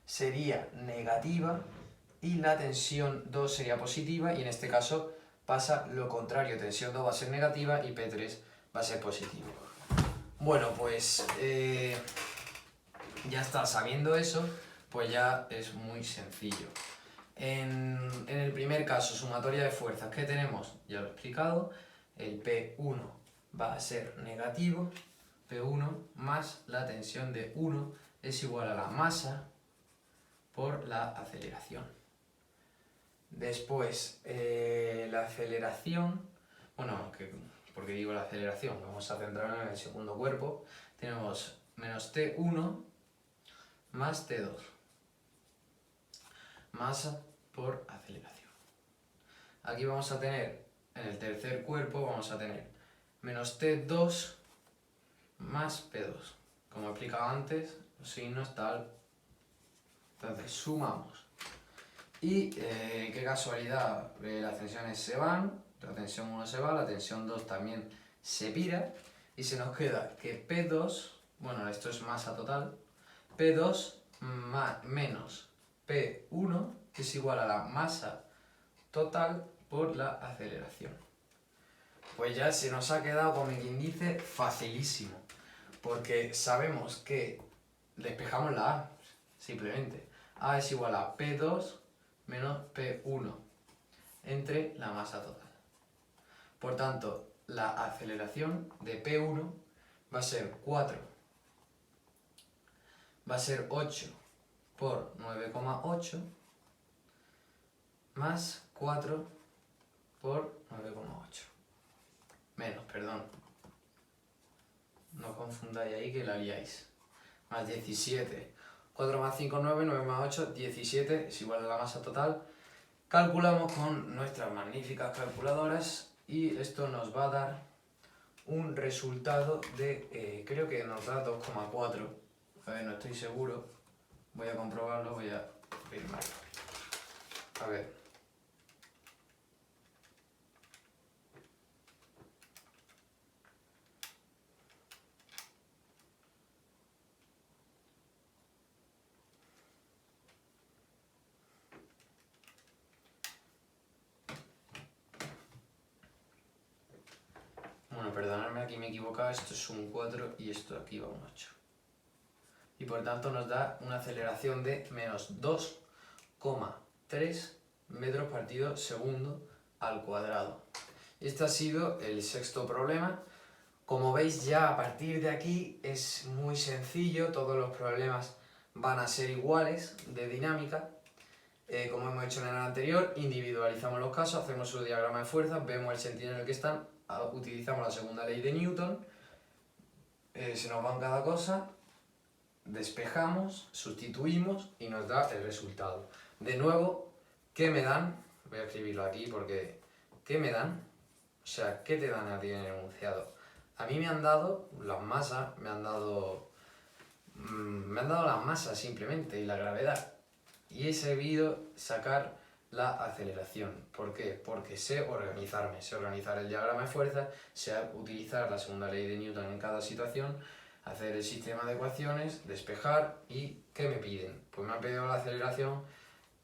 sería negativa y la tensión 2 sería positiva, y en este caso pasa lo contrario, tensión 2 va a ser negativa y P3 va a ser positivo. Bueno, pues ya está, sabiendo eso, pues ya es muy sencillo. En el primer caso, sumatoria de fuerzas, ¿qué tenemos? Ya lo he explicado, el P1 va a ser negativo, P1 más la tensión de 1 es igual a la masa por la aceleración. Después, la aceleración, bueno, porque digo la aceleración, vamos a centrarnos en el segundo cuerpo, tenemos menos T1 más T2, masa por aceleración. Aquí vamos a tener, en el tercer cuerpo, vamos a tener menos T2 más P2. Como he explicado antes, los signos tal. Entonces, sumamos. Y qué casualidad, las tensiones se van, la tensión 1 se va, la tensión 2 también se pira, y se nos queda que P2, bueno, esto es masa total, P2 menos P1 es igual a la masa total por la aceleración. Pues ya se nos ha quedado, como quien dice, facilísimo, porque sabemos que despejamos la A, simplemente. A es igual a P2 menos P1 entre la masa total. Por tanto, la aceleración de P1 va a ser 4, va a ser 8 por 9,8 más 4 por 9,8. Menos, perdón. No confundáis ahí que la liáis. Más 17. 4 más 5, 9, 9 más 8, 17 es igual a la masa total. Calculamos con nuestras magníficas calculadoras y esto nos va a dar un resultado de, creo que nos da 2,4. A ver, no estoy seguro. Voy a comprobarlo, voy a firmarlo. A ver. Bueno, perdonadme, aquí me he equivocado, esto es un 4 y esto aquí va un 8. Y por tanto nos da una aceleración de menos 2,3 metros partido segundo al cuadrado. Este ha sido el sexto problema. Como veis, ya a partir de aquí es muy sencillo, todos los problemas van a ser iguales de dinámica. Como hemos hecho en el anterior, individualizamos los casos, hacemos su diagrama de fuerzas, vemos el sentido en el que están, utilizamos la segunda ley de Newton, se nos van cada cosa, despejamos, sustituimos y nos da el resultado. De nuevo, ¿qué me dan? Voy a escribirlo aquí porque ¿qué me dan? O sea, ¿qué te dan a ti en el enunciado? A mí me han dado las masas, me han dado las masas simplemente y la gravedad. Y he sabido sacar la aceleración. ¿Por qué? Porque sé organizarme, sé organizar el diagrama de fuerzas, sé utilizar la segunda ley de Newton en cada situación, hacer el sistema de ecuaciones, despejar y ¿qué me piden? Pues me han pedido la aceleración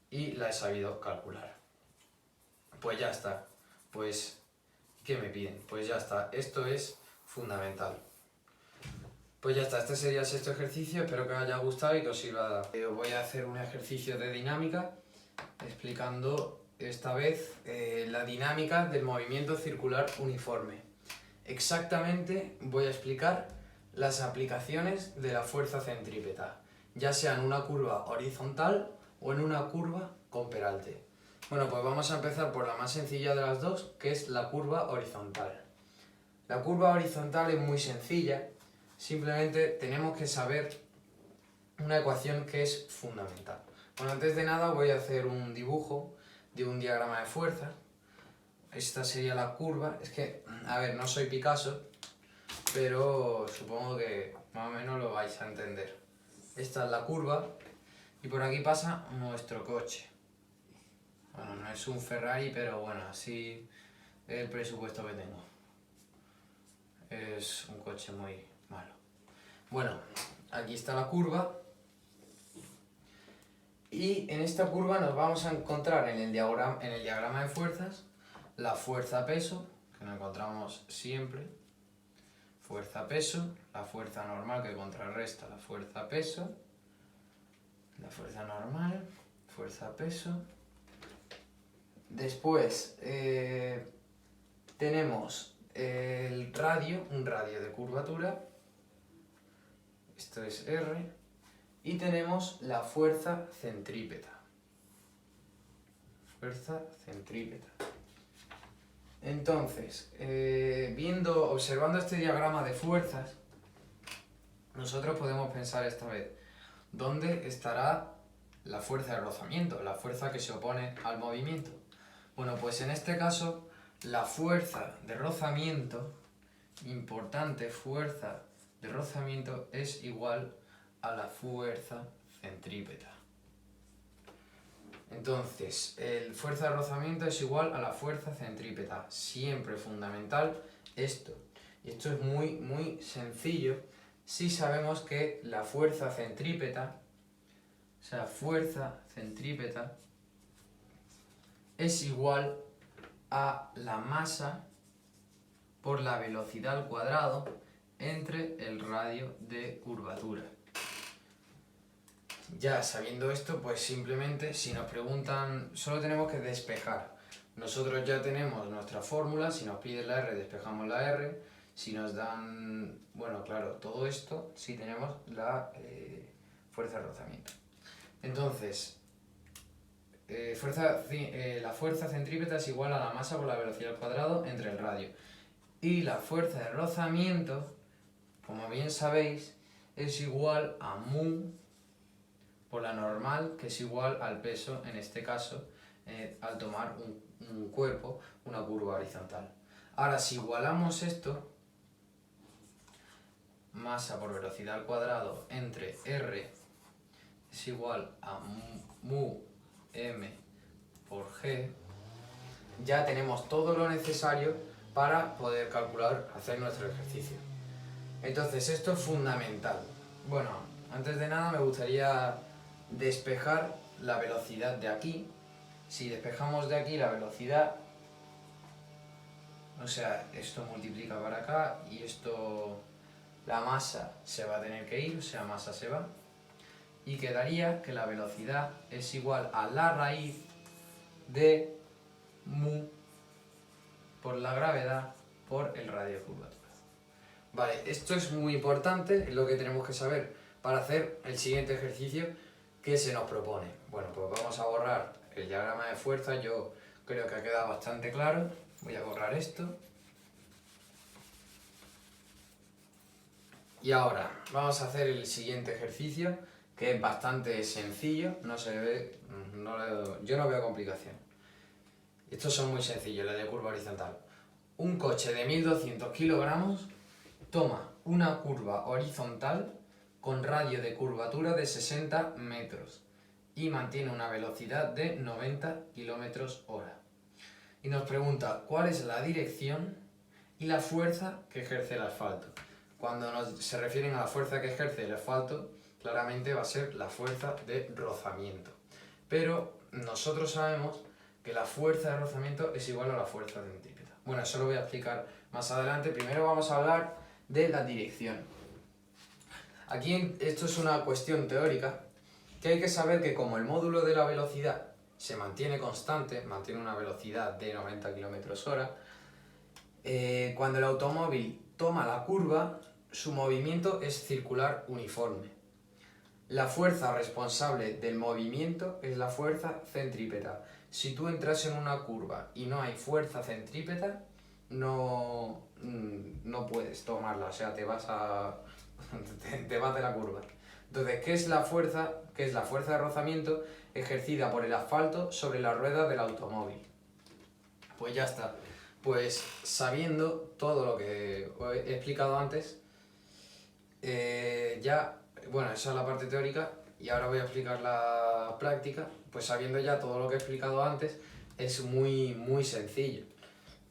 y la he sabido calcular. Pues ya está. Pues, ¿qué me piden? Pues ya está. Esto es fundamental. Pues ya está, este sería el sexto ejercicio, espero que os haya gustado y que os sirva. Os voy a hacer un ejercicio de dinámica explicando esta vez la dinámica del movimiento circular uniforme. Exactamente voy a explicar las aplicaciones de la fuerza centrípeta, ya sea en una curva horizontal o en una curva con peralte. Bueno, pues vamos a empezar por la más sencilla de las dos, que es la curva horizontal. La curva horizontal es muy sencilla. Simplemente tenemos que saber una ecuación que es fundamental. Bueno, antes de nada voy a hacer un dibujo de un diagrama de fuerza. Esta sería la curva. Es que, a ver, no soy Picasso, pero supongo que más o menos lo vais a entender. Esta es la curva y por aquí pasa nuestro coche. Bueno, no es un Ferrari, pero bueno, así es el presupuesto que tengo. Es un coche muy malo. Bueno, aquí está la curva Y en esta curva nos vamos a encontrar en el diagrama de fuerzas la fuerza-peso, que nos encontramos siempre, fuerza-peso, la fuerza normal que contrarresta la fuerza-peso, la fuerza normal, fuerza-peso. Después tenemos el radio, un radio de curvatura, esto es R, y tenemos la fuerza centrípeta. Fuerza centrípeta. Entonces, observando este diagrama de fuerzas, nosotros podemos pensar esta vez, ¿dónde estará la fuerza de rozamiento, la fuerza que se opone al movimiento? Bueno, pues en este caso, la fuerza de rozamiento, importante fuerza de rozamiento, es igual a la fuerza centrípeta. Entonces, la fuerza de rozamiento es igual a la fuerza centrípeta. Siempre fundamental esto. Y esto es muy, muy sencillo si sabemos que la fuerza centrípeta, o sea, fuerza centrípeta, es igual a la masa por la velocidad al cuadrado entre el radio de curvatura. Ya sabiendo esto, pues simplemente si nos preguntan, solo tenemos que despejar. Nosotros ya tenemos nuestra fórmula, si nos piden la R, despejamos la R. Si nos dan, bueno, claro, todo esto, si tenemos la fuerza de rozamiento. Entonces, la fuerza centrípeta es igual a la masa por la velocidad al cuadrado entre el radio. Y la fuerza de rozamiento, como bien sabéis, es igual a mu por la normal, que es igual al peso, en este caso, al tomar un cuerpo, una curva horizontal. Ahora, si igualamos esto, masa por velocidad al cuadrado entre R es igual a mu m por g, ya tenemos todo lo necesario para poder calcular, hacer nuestro ejercicio. Entonces, esto es fundamental. Bueno, antes de nada me gustaría despejar la velocidad de aquí. Si despejamos de aquí la velocidad, o sea, esto multiplica para acá y esto, la masa se va a tener que ir, o sea, masa se va, y quedaría que la velocidad es igual a la raíz de mu por la gravedad por el radio de curvatura. Vale, esto es muy importante, es lo que tenemos que saber para hacer el siguiente ejercicio que se nos propone. Bueno, pues vamos a borrar el diagrama de fuerza, yo creo que ha quedado bastante claro. Voy a borrar esto. Y ahora vamos a hacer el siguiente ejercicio, que es bastante sencillo, no se ve, yo no veo complicación. Estos son muy sencillos, la de curva horizontal. Un coche de 1200 kilogramos toma una curva horizontal con radio de curvatura de 60 metros y mantiene una velocidad de 90 km/h. Y nos pregunta cuál es la dirección y la fuerza que ejerce el asfalto. Cuando se refieren a la fuerza que ejerce el asfalto, claramente va a ser la fuerza de rozamiento. Pero nosotros sabemos que la fuerza de rozamiento es igual a la fuerza centrípeta. Bueno, eso lo voy a explicar más adelante. Primero vamos a hablar de la dirección. Aquí esto es una cuestión teórica, que hay que saber que como el módulo de la velocidad se mantiene constante, mantiene una velocidad de 90 km/h, cuando el automóvil toma la curva, su movimiento es circular uniforme. La fuerza responsable del movimiento es la fuerza centrípeta. Si tú entras en una curva y no hay fuerza centrípeta, no puedes tomarla, o sea, te vas de la curva. Entonces, ¿qué es la fuerza? ¿Qué es la fuerza de rozamiento ejercida por el asfalto sobre la rueda del automóvil? Pues ya está. Pues sabiendo todo lo que he explicado antes, bueno, esa es la parte teórica y ahora voy a explicar la práctica. Pues sabiendo ya todo lo que he explicado antes, es muy, muy sencillo.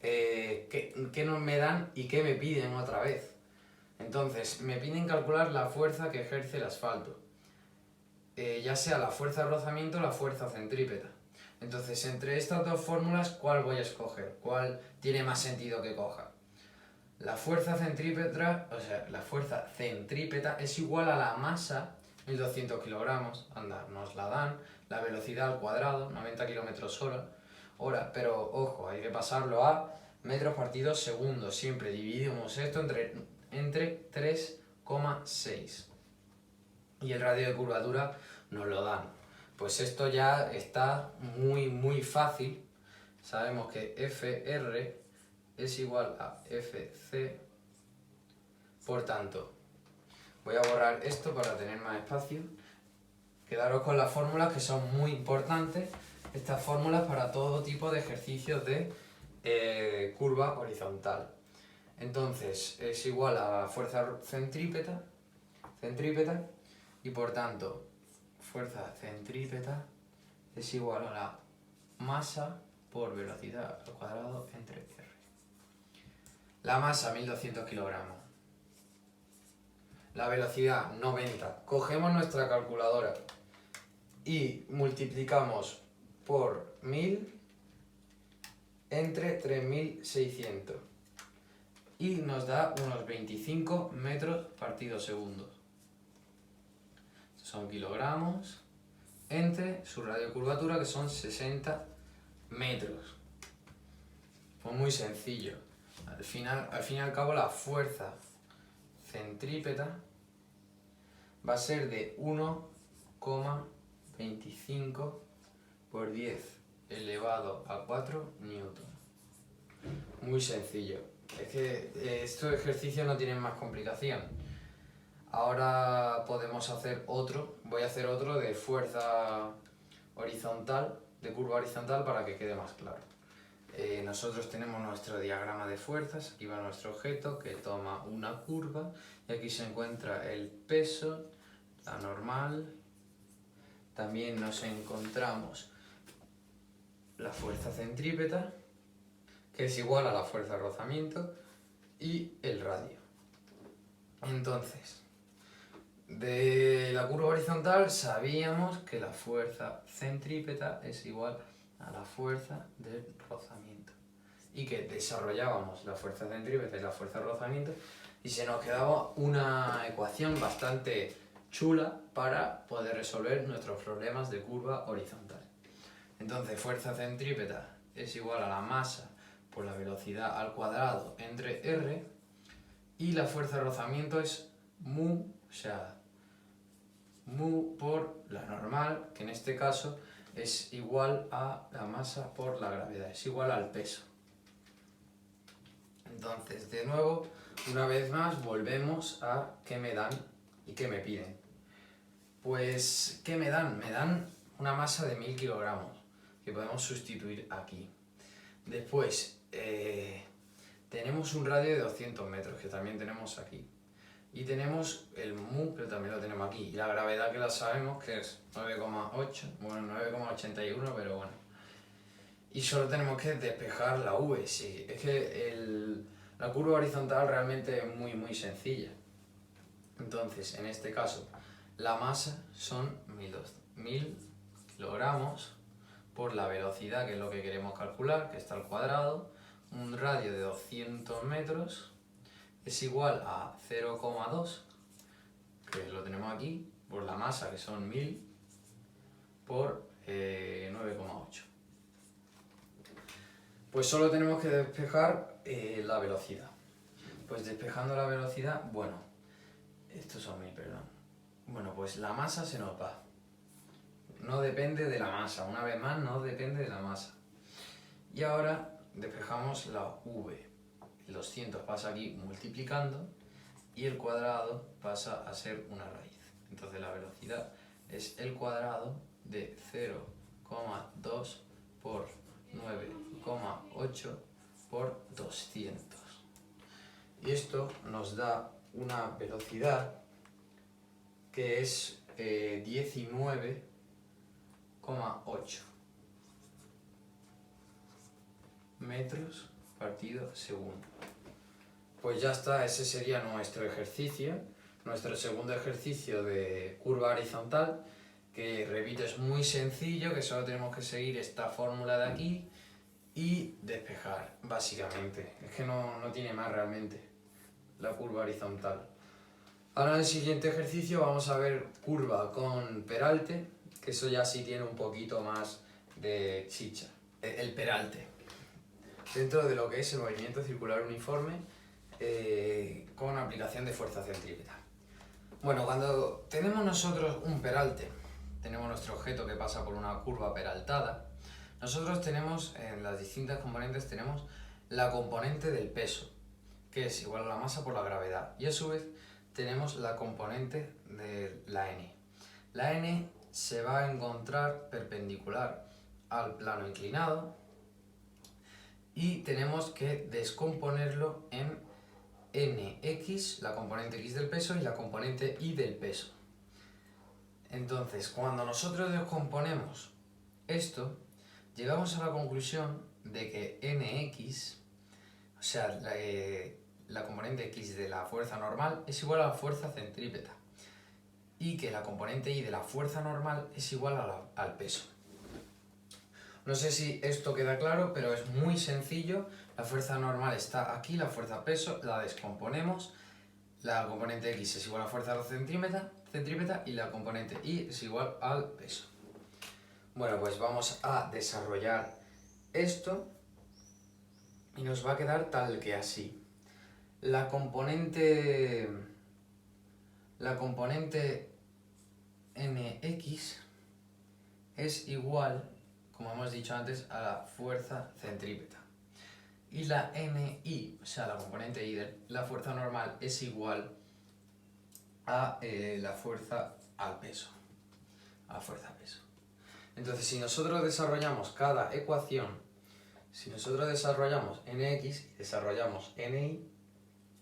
¿Qué nos me dan y qué me piden otra vez? Entonces, me piden calcular la fuerza que ejerce el asfalto. ya sea la fuerza de rozamiento o la fuerza centrípeta. Entonces, entre estas dos fórmulas, ¿cuál voy a escoger? ¿Cuál tiene más sentido que coja? La fuerza centrípeta, es igual a la masa, 1200 kilogramos, anda, nos la dan, la velocidad al cuadrado, 90 kilómetros hora, pero ojo, hay que pasarlo a metros partidos segundo, siempre dividimos esto entre 3,6 y el radio de curvatura nos lo dan. Pues esto ya está muy fácil, sabemos que FR es igual a FC, por tanto, voy a borrar esto para tener más espacio. Quedaros con las fórmulas que son muy importantes, estas fórmulas para todo tipo de ejercicios de curva horizontal. Entonces, es igual a la fuerza centrípeta y por tanto, fuerza centrípeta es igual a la masa por velocidad al cuadrado entre R. La masa, 1200 kilogramos. La velocidad, 90. Cogemos nuestra calculadora y multiplicamos por 1000 entre 3600. Y nos da unos 25 metros partidos segundos. Son kilogramos entre su radio de curvatura, que son 60 metros. Pues muy sencillo. Al fin y al cabo, la fuerza centrípeta va a ser de 1,25 por 10 elevado a 4 newton. Muy sencillo. Es que estos ejercicios no tienen más complicación. Ahora podemos hacer otro. Voy a hacer otro de fuerza horizontal, de curva horizontal, para que quede más claro. Nosotros tenemos nuestro diagrama de fuerzas, aquí va nuestro objeto que toma una curva y aquí se encuentra el peso, la normal, también nos encontramos la fuerza centrípeta, que es igual a la fuerza de rozamiento, y el radio. Entonces, de la curva horizontal sabíamos que la fuerza centrípeta es igual a la fuerza de rozamiento y que desarrollábamos la fuerza centrípeta y la fuerza de rozamiento y se nos quedaba una ecuación bastante chula para poder resolver nuestros problemas de curva horizontal. Entonces, fuerza centrípeta es igual a la masa por la velocidad al cuadrado entre R, y la fuerza de rozamiento es mu por la normal, que en este caso es igual a la masa por la gravedad, es igual al peso. Entonces, de nuevo, una vez más, volvemos a qué me dan y qué me piden. Pues, ¿qué me dan? Me dan una masa de 1000 kilogramos, que podemos sustituir aquí. Después, tenemos un radio de 200 metros, que también tenemos aquí. Y tenemos el mu, que también lo tenemos aquí. Y la gravedad, que la sabemos, que es 9,8, bueno, 9,81, pero bueno. Y solo tenemos que despejar la v, sí. Es que la curva horizontal realmente es muy sencilla. Entonces, en este caso, la masa son 1000 kilogramos por la velocidad, que es lo que queremos calcular, que está al cuadrado, un radio de 200 metros, es igual a 0,2, que lo tenemos aquí, por la masa, que son 1000, por 9,8. Pues solo tenemos que despejar la velocidad. Pues despejando la velocidad, bueno, estos son 1000, perdón. Bueno, pues la masa se nos va. No depende de la masa, una vez más no depende de la masa. Y ahora despejamos la v. El 200 pasa aquí multiplicando y el cuadrado pasa a ser una raíz. Entonces la velocidad es el cuadrado de 0,2 por 9,8 por 200. Y esto nos da una velocidad que es 19,8 metros partido segundo. Pues ya está, ese sería nuestro ejercicio, nuestro segundo ejercicio de curva horizontal. que repito es muy sencillo, que solo tenemos que seguir esta fórmula de aquí y despejar, básicamente. Es que no tiene más realmente la curva horizontal. Ahora en el siguiente ejercicio vamos a ver curva con peralte, que eso ya sí tiene un poquito más de chicha. El peralte, dentro de lo que es el movimiento circular uniforme con aplicación de fuerza centrípeta. Bueno, cuando tenemos nosotros un peralte, tenemos nuestro objeto que pasa por una curva peraltada, nosotros tenemos en las distintas componentes tenemos la componente del peso, que es igual a la masa por la gravedad, y a su vez tenemos la componente de la n. La n se va a encontrar perpendicular al plano inclinado y tenemos que descomponerlo en nx, la componente x del peso, y la componente y del peso. Entonces, cuando nosotros descomponemos esto, llegamos a la conclusión de que nx, o sea, la componente x de la fuerza normal es igual a la fuerza centrípeta y que la componente y de la fuerza normal es igual al peso. No sé si esto queda claro, pero es muy sencillo. La fuerza normal está aquí, la fuerza peso, la descomponemos. La componente x es igual a la fuerza centrípeta y la componente y es igual al peso. Bueno, pues vamos a desarrollar esto y nos va a quedar tal que así. La componente nx es igual, como hemos dicho antes, a la fuerza centrípeta. Y la ni, o sea, la componente y de la fuerza normal es igual a la fuerza al peso, a la fuerza peso. Entonces, si nosotros desarrollamos cada ecuación, si nosotros desarrollamos nx y desarrollamos ni,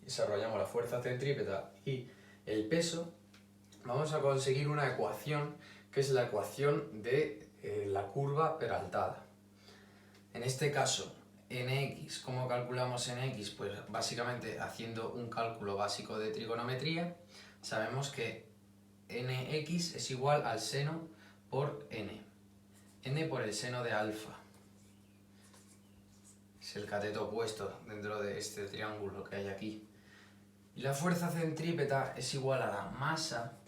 desarrollamos la fuerza centrípeta y el peso, vamos a conseguir una ecuación que es la ecuación de la curva peraltada. En este caso, nx, ¿cómo calculamos nx? Pues básicamente haciendo un cálculo básico de trigonometría, sabemos que nx es igual al seno por n por el seno de alfa. Es el cateto opuesto dentro de este triángulo que hay aquí. Y la fuerza centrípeta es igual a la masa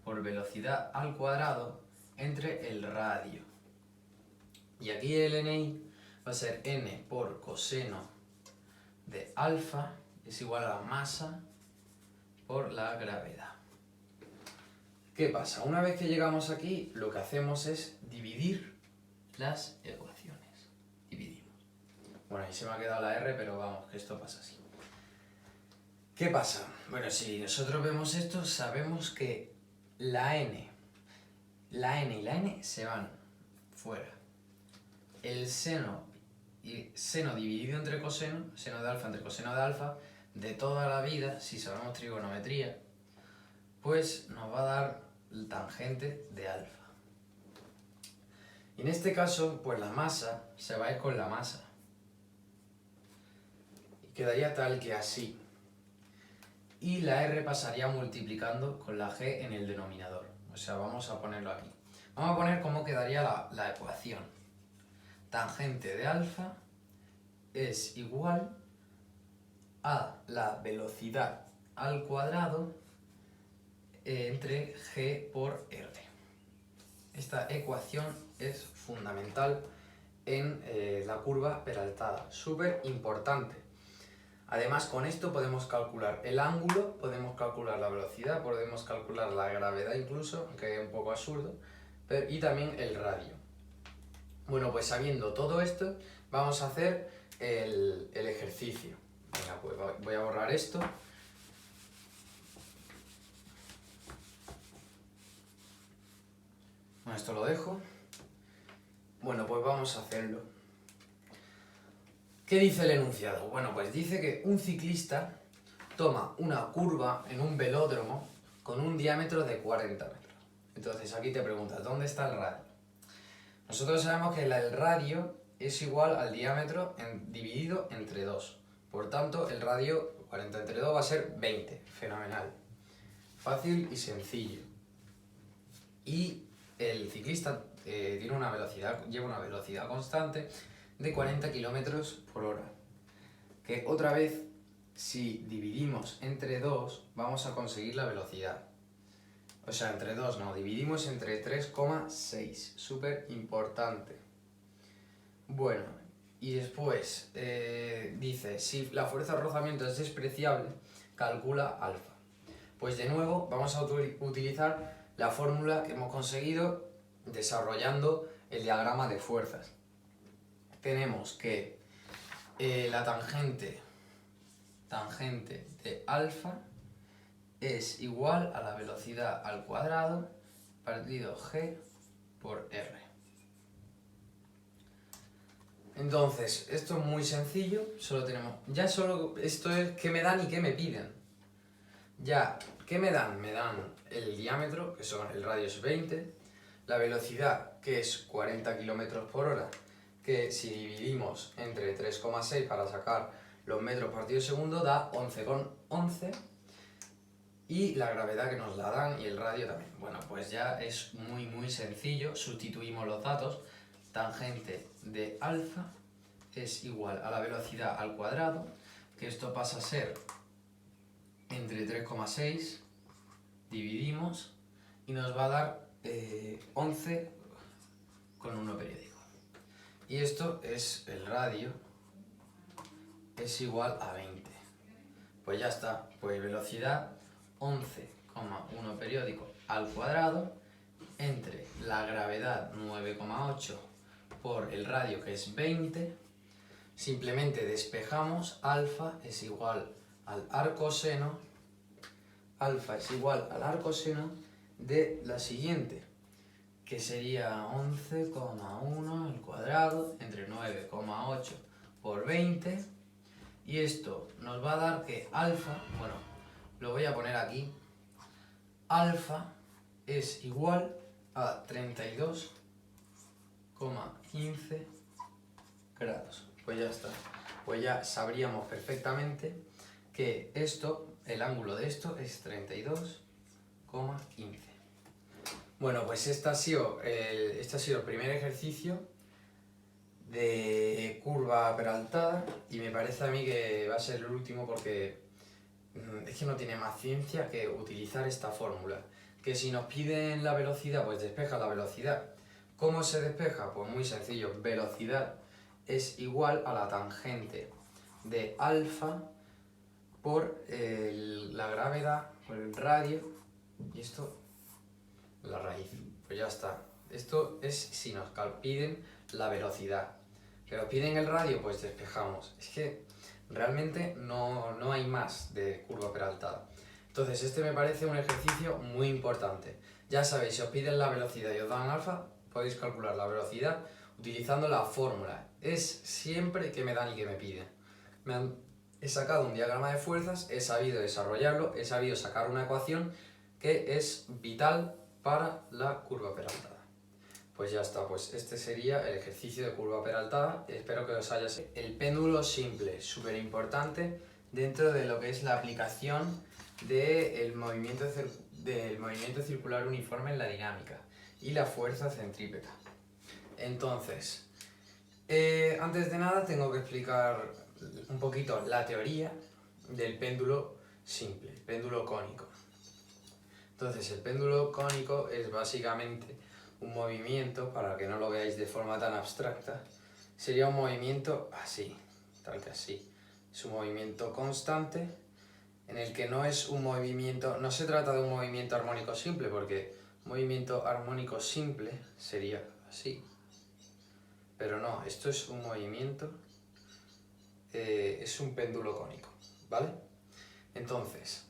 por velocidad al cuadrado entre el radio. Y aquí el ni va a ser n por coseno de alfa es igual a la masa por la gravedad. ¿Qué pasa? Una vez que llegamos aquí, lo que hacemos es dividir las ecuaciones. Dividimos. Bueno, ahí se me ha quedado la R, pero vamos, que esto pasa así. ¿Qué pasa? Bueno, si nosotros vemos esto, sabemos que la n y la n se van fuera. El seno dividido entre coseno, seno de alfa entre coseno de alfa, de toda la vida, si sabemos trigonometría, pues nos va a dar el tangente de alfa. Y en este caso, pues la masa se va a ir con la masa. Y quedaría tal que así. Y la R pasaría multiplicando con la G en el denominador. O sea, vamos a ponerlo aquí. Vamos a poner cómo quedaría la ecuación. Tangente de alfa es igual a la velocidad al cuadrado entre G por R. Esta ecuación es fundamental en la curva peraltada, súper importante. Además, con esto podemos calcular el ángulo, podemos calcular la velocidad, podemos calcular la gravedad incluso, aunque es un poco absurdo, y también el radio. Bueno, pues sabiendo todo esto, vamos a hacer el ejercicio. Venga, pues voy a borrar esto. Bueno, esto lo dejo. Bueno, pues vamos a hacerlo. ¿Qué dice el enunciado? Bueno, pues dice que un ciclista toma una curva en un velódromo con un diámetro de 40 metros. Entonces aquí te preguntas, ¿dónde está el radio? Nosotros sabemos que el radio es igual al diámetro dividido entre 2. Por tanto, el radio 40 entre 2 va a ser 20. Fenomenal. Fácil y sencillo. Y el ciclista lleva una velocidad constante de 40 km por hora. Que otra vez, si dividimos entre 2, vamos a conseguir la velocidad. O sea, entre 2 no, dividimos entre 3,6. Súper importante. Bueno, y después dice, si la fuerza de rozamiento es despreciable, calcula alfa. Pues de nuevo vamos a utilizar la fórmula que hemos conseguido desarrollando el diagrama de fuerzas. Tenemos que la tangente de alfa es igual a la velocidad al cuadrado partido g por r. Entonces, esto es muy sencillo, solo esto es qué me dan y qué me piden. Ya, ¿qué me dan? Me dan el diámetro, que el radio es 20, la velocidad, que es 40 km por hora, que si dividimos entre 3,6 para sacar los metros partido segundo da 11,11, y la gravedad que nos la dan y el radio también. Bueno, pues ya es muy sencillo, sustituimos los datos. Tangente de alfa es igual a la velocidad al cuadrado, que esto pasa a ser entre 3,6, dividimos y nos va a dar 11 con 1 periódico. Y esto es el radio, es igual a 20. Pues ya está, pues velocidad 11,1 periódico al cuadrado entre la gravedad 9,8 por el radio, que es 20. Simplemente despejamos, alfa es igual al arcoseno, de la siguiente, que sería 11,1 al cuadrado entre 9,8 por 20, y esto nos va a dar que alfa, bueno, lo voy a poner aquí, alfa es igual a 32,15 grados. Pues ya está, pues ya sabríamos perfectamente que esto, el ángulo de esto es 32,15. Bueno, pues este ha sido el primer ejercicio de curva peraltada, y me parece a mí que va a ser el último porque es que no tiene más ciencia que utilizar esta fórmula. Que si nos piden la velocidad, pues despeja la velocidad. ¿Cómo se despeja? Pues muy sencillo, velocidad es igual a la tangente de alfa por la gravedad, por el radio, y esto la raíz. Pues ya está. Esto es si nos piden la velocidad. Pero piden el radio, pues despejamos. Es que realmente no hay más de curva peraltada. Entonces este me parece un ejercicio muy importante. Ya sabéis, si os piden la velocidad y os dan alfa, podéis calcular la velocidad utilizando la fórmula. Es siempre que me dan y que me piden. He sacado un diagrama de fuerzas, he sabido desarrollarlo, he sabido sacar una ecuación que es vital para la curva peraltada. Pues ya está, pues este sería el ejercicio de curva peraltada. Espero que os haya servido. El péndulo simple, súper importante dentro de lo que es la aplicación del movimiento circular uniforme en la dinámica y la fuerza centrípeta. Entonces, antes de nada tengo que explicar un poquito la teoría del péndulo simple, péndulo cónico. Entonces, el péndulo cónico es básicamente un movimiento, para que no lo veáis de forma tan abstracta, sería un movimiento así, tal que así. Es un movimiento constante en el que no es un movimiento, no se trata de un movimiento armónico simple, porque un movimiento armónico simple sería así. Pero no, esto es un movimiento, es un péndulo cónico, ¿vale? Entonces,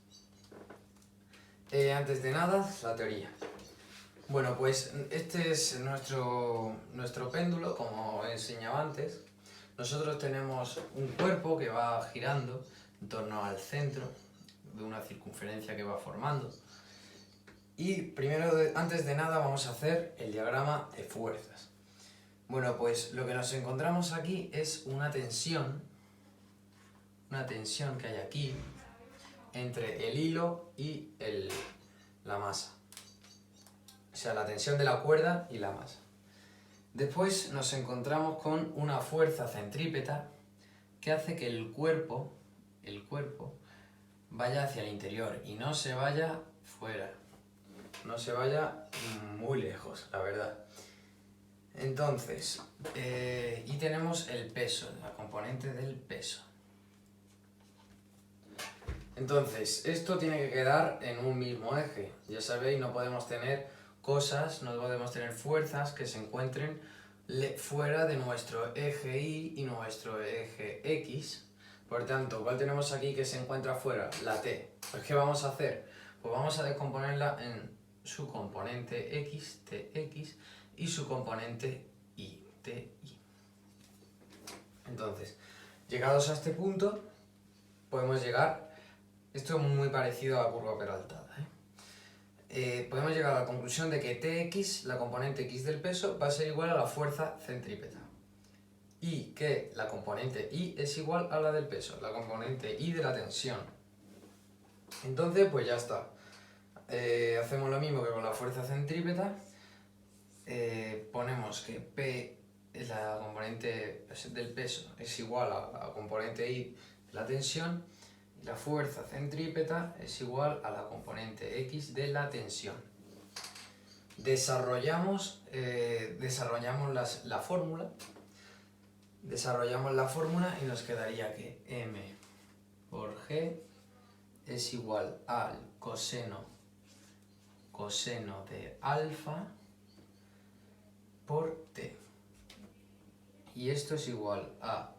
antes de nada, la teoría. Bueno, pues este es nuestro péndulo, como he enseñado antes. Nosotros tenemos un cuerpo que va girando en torno al centro de una circunferencia que va formando. Y primero, antes de nada, vamos a hacer el diagrama de fuerzas. Bueno, pues lo que nos encontramos aquí es una tensión que hay aquí entre el hilo y la masa. sea, la tensión de la cuerda y la masa. Después nos encontramos con una fuerza centrípeta que hace que el cuerpo vaya hacia el interior y no se vaya fuera, no se vaya muy lejos, la verdad. Entonces, y tenemos el peso, la componente del peso. Entonces, esto tiene que quedar en un mismo eje. Ya sabéis, no podemos tener cosas, no podemos tener fuerzas que se encuentren fuera de nuestro eje Y y nuestro eje X. Por tanto, ¿cuál tenemos aquí que se encuentra fuera? La T. Pues, ¿qué vamos a hacer? Pues vamos a descomponerla en su componente X, TX, y su componente Y, TY. Entonces, llegados a este punto, podemos llegar... Esto es muy parecido a la curva peraltada, podemos llegar a la conclusión de que Tx, la componente X del peso, va a ser igual a la fuerza centrípeta. Y que la componente Y es igual a la del peso, la componente Y de la tensión. Entonces, pues ya está. Hacemos lo mismo que con la fuerza centrípeta. Ponemos que P, la componente del peso, es igual a la componente Y de la tensión. La fuerza centrípeta es igual a la componente X de la tensión. Desarrollamos la fórmula. Desarrollamos la fórmula y nos quedaría que M por G es igual al coseno de alfa por T. Y esto es igual a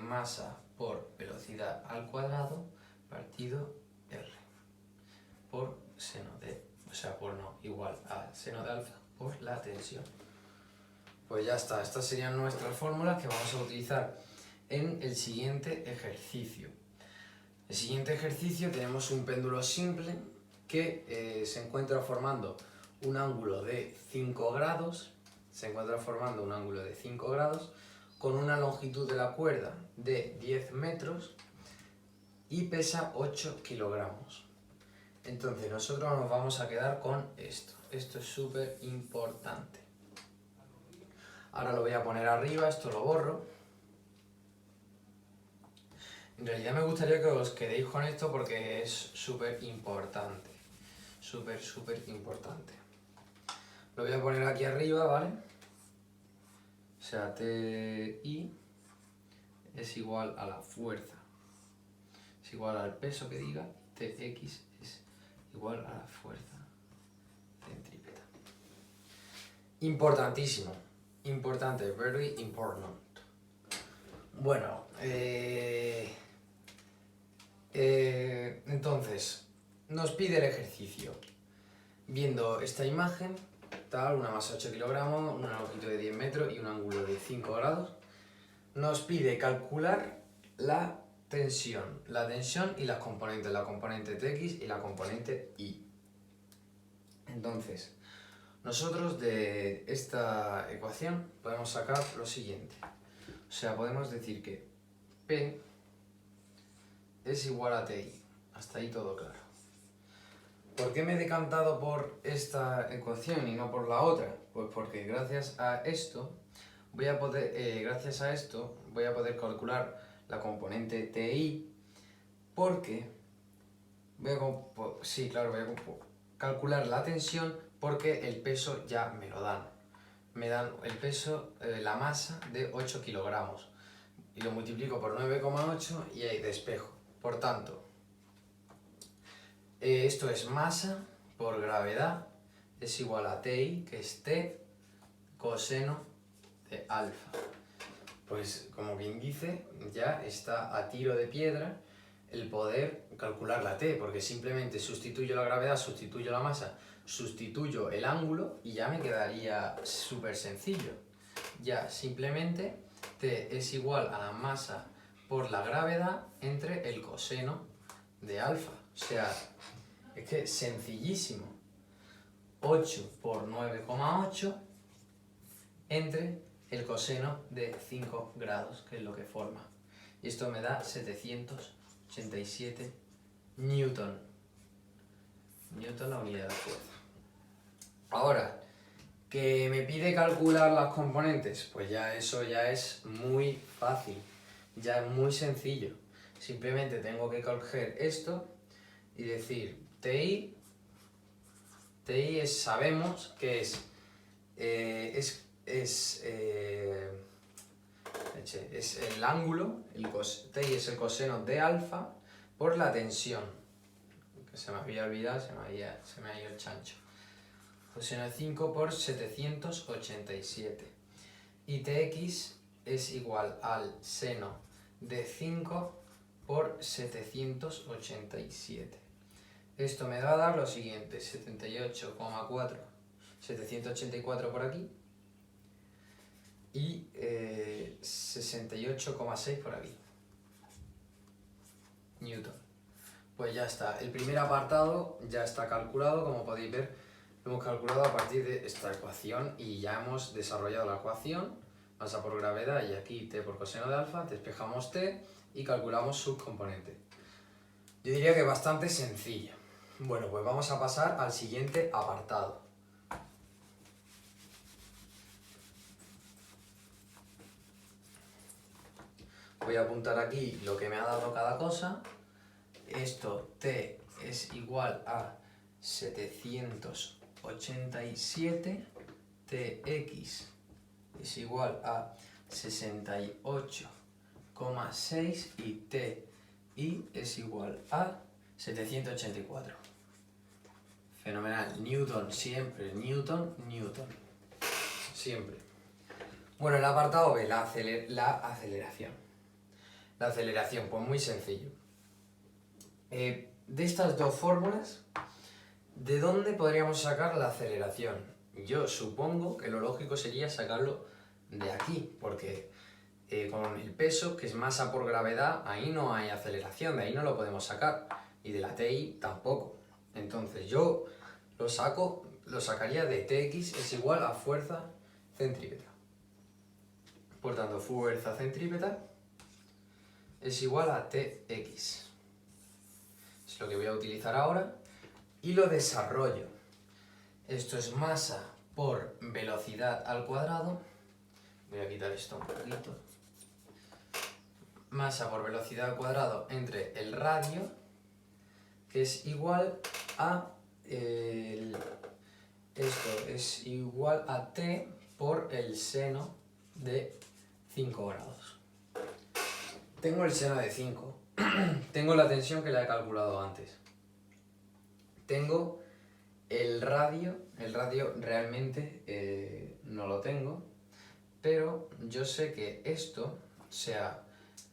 masa por velocidad al cuadrado partido R por seno de, igual a seno de alfa por la tensión. Pues ya está, estas serían nuestras fórmulas que vamos a utilizar en el siguiente ejercicio. El siguiente ejercicio tenemos un péndulo simple que se encuentra formando un ángulo de 5 grados, con una longitud de la cuerda de 10 metros y pesa 8 kilogramos. Entonces nosotros nos vamos a quedar con esto. Esto es súper importante. Ahora lo voy a poner arriba, esto lo borro. En realidad me gustaría que os quedéis con esto porque es súper importante. Súper importante. Lo voy a poner aquí arriba, ¿vale? O sea, TI es igual a la fuerza, es igual al peso que diga, TX es igual a la fuerza centrípeta. Importantísimo, importante, very important. Bueno, entonces, nos pide el ejercicio. Viendo esta imagen, una masa de 8 kilogramos, una longitud de 10 metros y un ángulo de 5 grados, nos pide calcular la tensión y las componentes, la componente Tx y la componente Y. Entonces, nosotros de esta ecuación podemos sacar lo siguiente. O sea, podemos decir que P es igual a Ti. Hasta ahí todo claro. ¿Por qué me he decantado por esta ecuación y no por la otra? Pues porque gracias a esto voy a poder calcular la componente TI, porque voy a calcular la tensión porque el peso ya me lo dan. Me dan el peso, la masa de 8 kilogramos y lo multiplico por 9,8 y ahí despejo. Por tanto, esto es masa por gravedad, es igual a Ti, que es T coseno de alfa. Pues como bien dice, ya está a tiro de piedra el poder calcular la T, porque simplemente sustituyo la gravedad, sustituyo la masa, sustituyo el ángulo y ya me quedaría súper sencillo. Ya simplemente T es igual a la masa por la gravedad entre el coseno de alfa. O sea, es que es sencillísimo. 8 por 9,8 entre el coseno de 5 grados, que es lo que forma. Y esto me da 787 Newton. Newton la unidad de fuerza. Ahora, ¿que me pide calcular las componentes? Pues ya eso ya es muy fácil, ya es muy sencillo. Simplemente tengo que coger esto y decir TI sabemos que es el ángulo, TI es el coseno de alfa por la tensión. Que se me había olvidado, se me ha ido el chancho. Coseno de 5 por 787. Y Tx es igual al seno de 5 por 787. Esto me va a dar lo siguiente, 78,4, 784 por aquí y 68,6 por aquí. Newton. Pues ya está, el primer apartado ya está calculado, como podéis ver, lo hemos calculado a partir de esta ecuación y ya hemos desarrollado la ecuación, masa por gravedad y aquí t por coseno de alfa, despejamos t y calculamos sus componentes. Yo diría que bastante sencilla. Bueno, pues vamos a pasar al siguiente apartado. Voy a apuntar aquí lo que me ha dado cada cosa. Esto t es igual a 787, tx es igual a 68,6 y ti es igual a 784. Fenomenal. Newton, siempre. Newton. Siempre. Bueno, el apartado B, la aceleración. La aceleración, pues muy sencillo. De estas dos fórmulas, ¿de dónde podríamos sacar la aceleración? Yo supongo que lo lógico sería sacarlo de aquí, porque con el peso, que es masa por gravedad, ahí no hay aceleración, de ahí no lo podemos sacar. Y de la TI tampoco. Entonces yo lo sacaría de Tx es igual a fuerza centrípeta. Por tanto, fuerza centrípeta es igual a Tx. Es lo que voy a utilizar ahora. Y lo desarrollo. Esto es masa por velocidad al cuadrado. Voy a quitar esto un poquito. Masa por velocidad al cuadrado entre el radio, que es igual a esto es igual a t por el seno de 5 grados. Tengo el seno de 5. Tengo la tensión que la he calculado antes. Tengo el radio realmente no lo tengo, pero yo sé que esto, sea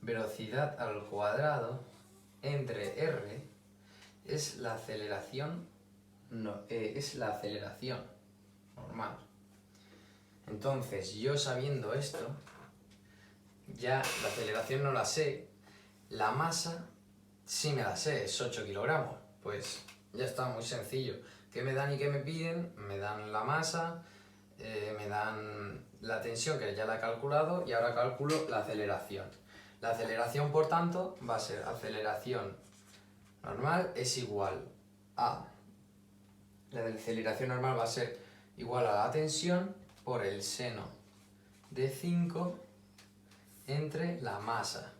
velocidad al cuadrado entre r, es la aceleración normal. Entonces, yo sabiendo esto, ya la aceleración no la sé, la masa sí me la sé, es 8 kilogramos. Pues ya está, muy sencillo. ¿Qué me dan y qué me piden? Me dan la masa, me dan la tensión, que ya la he calculado, y ahora calculo la aceleración. La aceleración, por tanto, va a ser aceleración normal es igual a... La aceleración normal va a ser igual a la tensión por el seno de 5 entre la masa.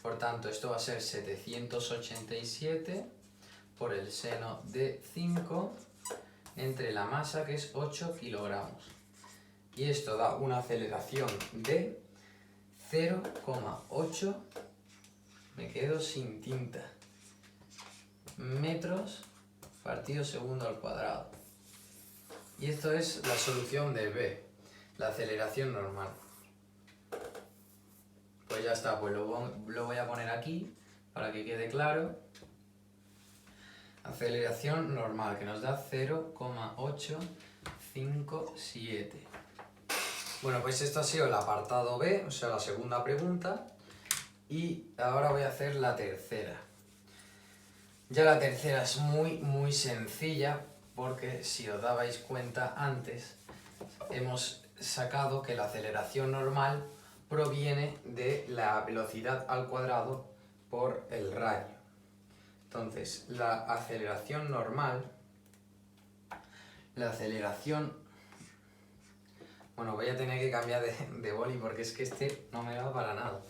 Por tanto, esto va a ser 787 por el seno de 5 entre la masa, que es 8 kilogramos. Y esto da una aceleración de 0,8, me quedo sin tinta, metros partido segundo al cuadrado. Y esto es la solución de B, la aceleración normal. Pues ya está, pues lo voy a poner aquí para que quede claro. Aceleración normal, que nos da 0,857. Bueno, pues esto ha sido el apartado B, o sea, la segunda pregunta. Y ahora voy a hacer la tercera. Ya la tercera es muy sencilla, porque si os dabais cuenta antes, hemos sacado que la aceleración normal proviene de la velocidad al cuadrado por el radio. Entonces, la aceleración normal La aceleración... Bueno, voy a tener que cambiar de boli porque es que este no me va para nada.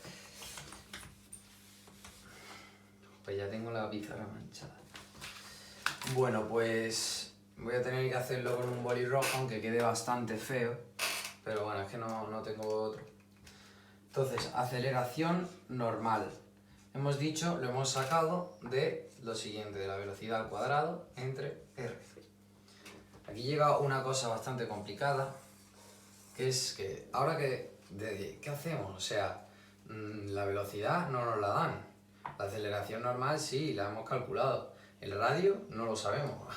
Pues ya tengo la pizarra manchada. Bueno, pues voy a tener que hacerlo con un boli rojo, aunque quede bastante feo. Pero bueno, es que no tengo otro. Entonces, aceleración normal. Hemos dicho, lo hemos sacado de lo siguiente, de la velocidad al cuadrado entre r. Aquí llega una cosa bastante complicada, que es que ahora ¿qué hacemos? O sea, la velocidad no nos la dan. La aceleración normal sí, la hemos calculado. El radio no lo sabemos.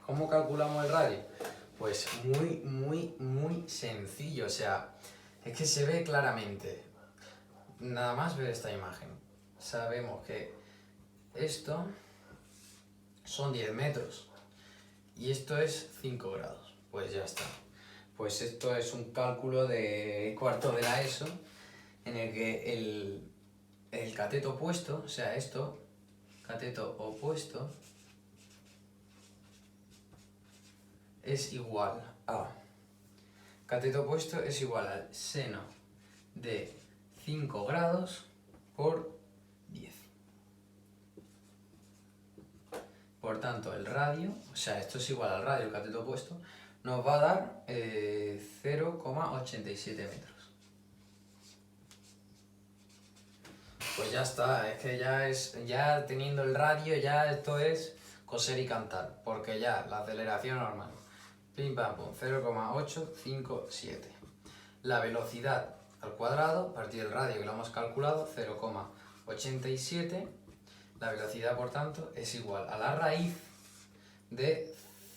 ¿Cómo calculamos el radio? Pues muy sencillo. O sea, es que se ve claramente. Nada más ver esta imagen. Sabemos que esto son 10 metros y esto es 5 grados. Pues ya está. Pues esto es un cálculo de cuarto de la ESO en el que el cateto opuesto, o sea esto, cateto opuesto, es igual a... Cateto opuesto es igual al seno de 5 grados por 10. Por tanto, el radio, o sea, esto es igual al radio, el cateto opuesto, nos va a dar 0,87 metros. Pues ya está, es que ya teniendo el radio, ya esto es coser y cantar, porque ya la aceleración normal, pim pam pum, 0,857. La velocidad al cuadrado, a partir del radio que lo hemos calculado, 0,87. La velocidad, por tanto, es igual a la raíz de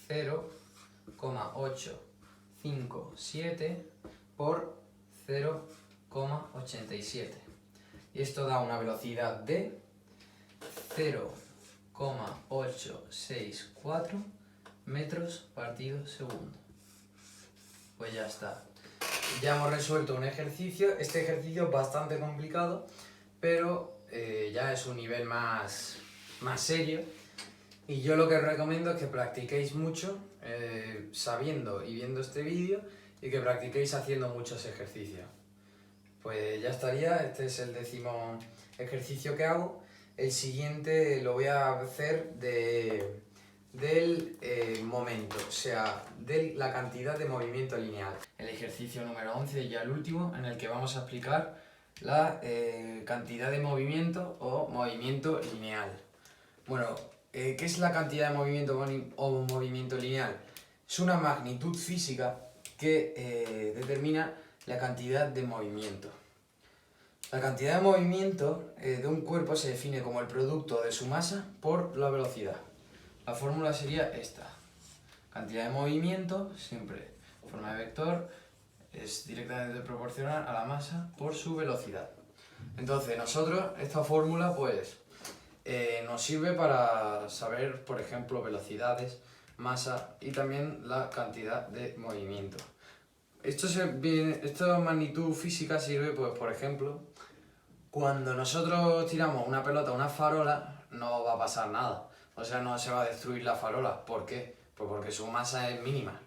0,857 por 0,87. Y esto da una velocidad de 0,864 metros partido segundo. Pues ya está. Ya hemos resuelto un ejercicio. Este ejercicio es bastante complicado, pero ya es un nivel más serio. Y yo lo que os recomiendo es que practiquéis mucho sabiendo y viendo este vídeo y que practiquéis haciendo muchos ejercicios. Pues ya estaría, este es el 10º ejercicio que hago. El siguiente lo voy a hacer del momento, o sea, de la cantidad de movimiento lineal. El ejercicio número 11, ya el último, en el que vamos a explicar la cantidad de movimiento o movimiento lineal. Bueno, ¿qué es la cantidad de movimiento o movimiento lineal? Es una magnitud física que determina la cantidad de movimiento. La cantidad de movimiento de un cuerpo se define como el producto de su masa por la velocidad. La fórmula sería esta. Cantidad de movimiento, siempre en forma de vector, es directamente proporcional a la masa por su velocidad. Entonces, nosotros, esta fórmula, pues, nos sirve para saber, por ejemplo, velocidades, masa y también la cantidad de movimiento. Esta magnitud física sirve, pues, por ejemplo, cuando nosotros tiramos una pelota a una farola, no va a pasar nada. O sea, no se va a destruir la farola. ¿Por qué? Pues porque su masa es mínima.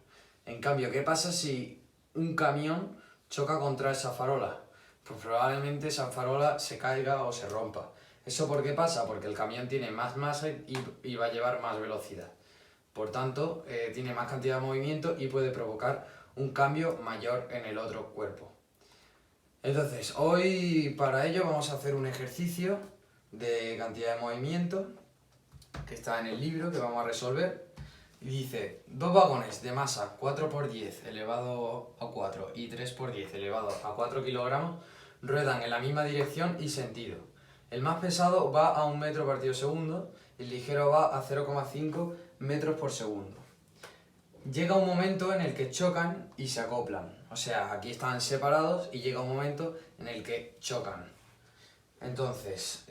En cambio, ¿qué pasa si un camión choca contra esa farola? Pues probablemente esa farola se caiga o se rompa. ¿Eso por qué pasa? Porque el camión tiene más masa y va a llevar más velocidad. Por tanto, tiene más cantidad de movimiento y puede provocar un cambio mayor en el otro cuerpo. Entonces, hoy para ello vamos a hacer un ejercicio de cantidad de movimiento que está en el libro que vamos a resolver. Y dice, 2 vagones de masa 4 por 10 elevado a 4 y 3 por 10 elevado a 4 kilogramos ruedan en la misma dirección y sentido. El más pesado va a 1 metro partido segundo y el ligero va a 0,5 metros por segundo. Llega un momento en el que chocan y se acoplan. O sea, aquí están separados y llega un momento en el que chocan. Entonces,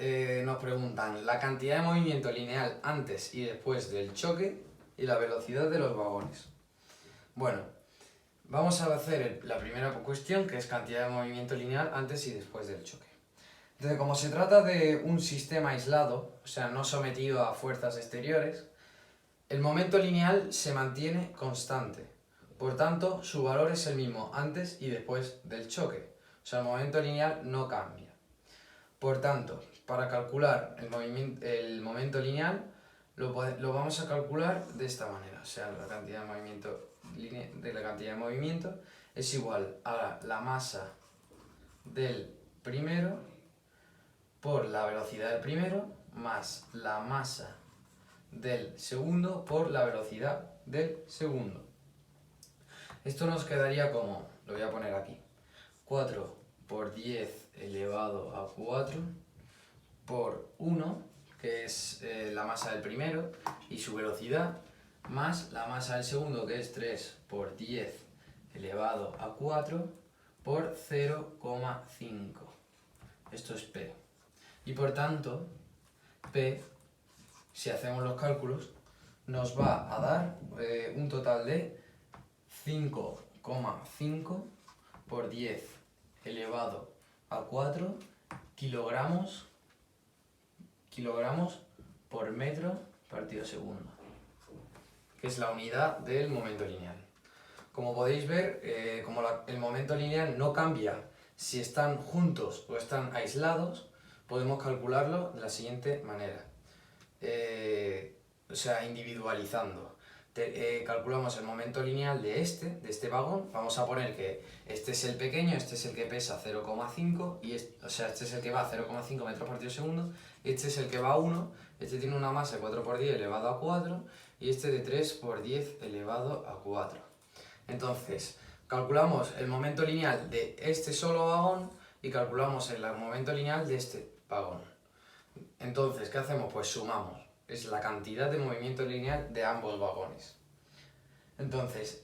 nos preguntan la cantidad de movimiento lineal antes y después del choque y la velocidad de los vagones. Bueno, vamos a hacer la primera cuestión, que es cantidad de movimiento lineal antes y después del choque. Entonces, como se trata de un sistema aislado, o sea, no sometido a fuerzas exteriores, El momento lineal se mantiene constante, por tanto su valor es el mismo antes y después del choque. O sea, el momento lineal no cambia. Por tanto, para calcular el momento lineal lo vamos a calcular de esta manera. O sea, la cantidad de movimiento es igual a la masa del primero por la velocidad del primero más la masa del segundo por la velocidad del segundo. Esto nos quedaría como, lo voy a poner aquí, 4 por 10 elevado a 4 por 1, que es la masa del primero y su velocidad, más la masa del segundo, que es 3 por 10 elevado a 4 por 0,5. Esto es P. Y por tanto, P, si hacemos los cálculos, nos va a dar un total de 5,5 por 10 elevado a 4 kilogramos por metro partido segundo, que es la unidad del momento lineal. Como podéis ver, como el momento lineal no cambia si están juntos o están aislados, podemos calcularlo de la siguiente manera. O sea, individualizando. Calculamos el momento lineal de este vagón. Vamos a poner que este es el pequeño, este es el que pesa 0,5, o sea, este es el que va a 0,5 metros partido segundo, este es el que va a 1, este tiene una masa de 4 por 10 elevado a 4 y este de 3 por 10 elevado a 4. Entonces, calculamos el momento lineal de este solo vagón y calculamos el momento lineal de este vagón. Entonces, ¿qué hacemos? Pues sumamos. Es la cantidad de movimiento lineal de ambos vagones. Entonces,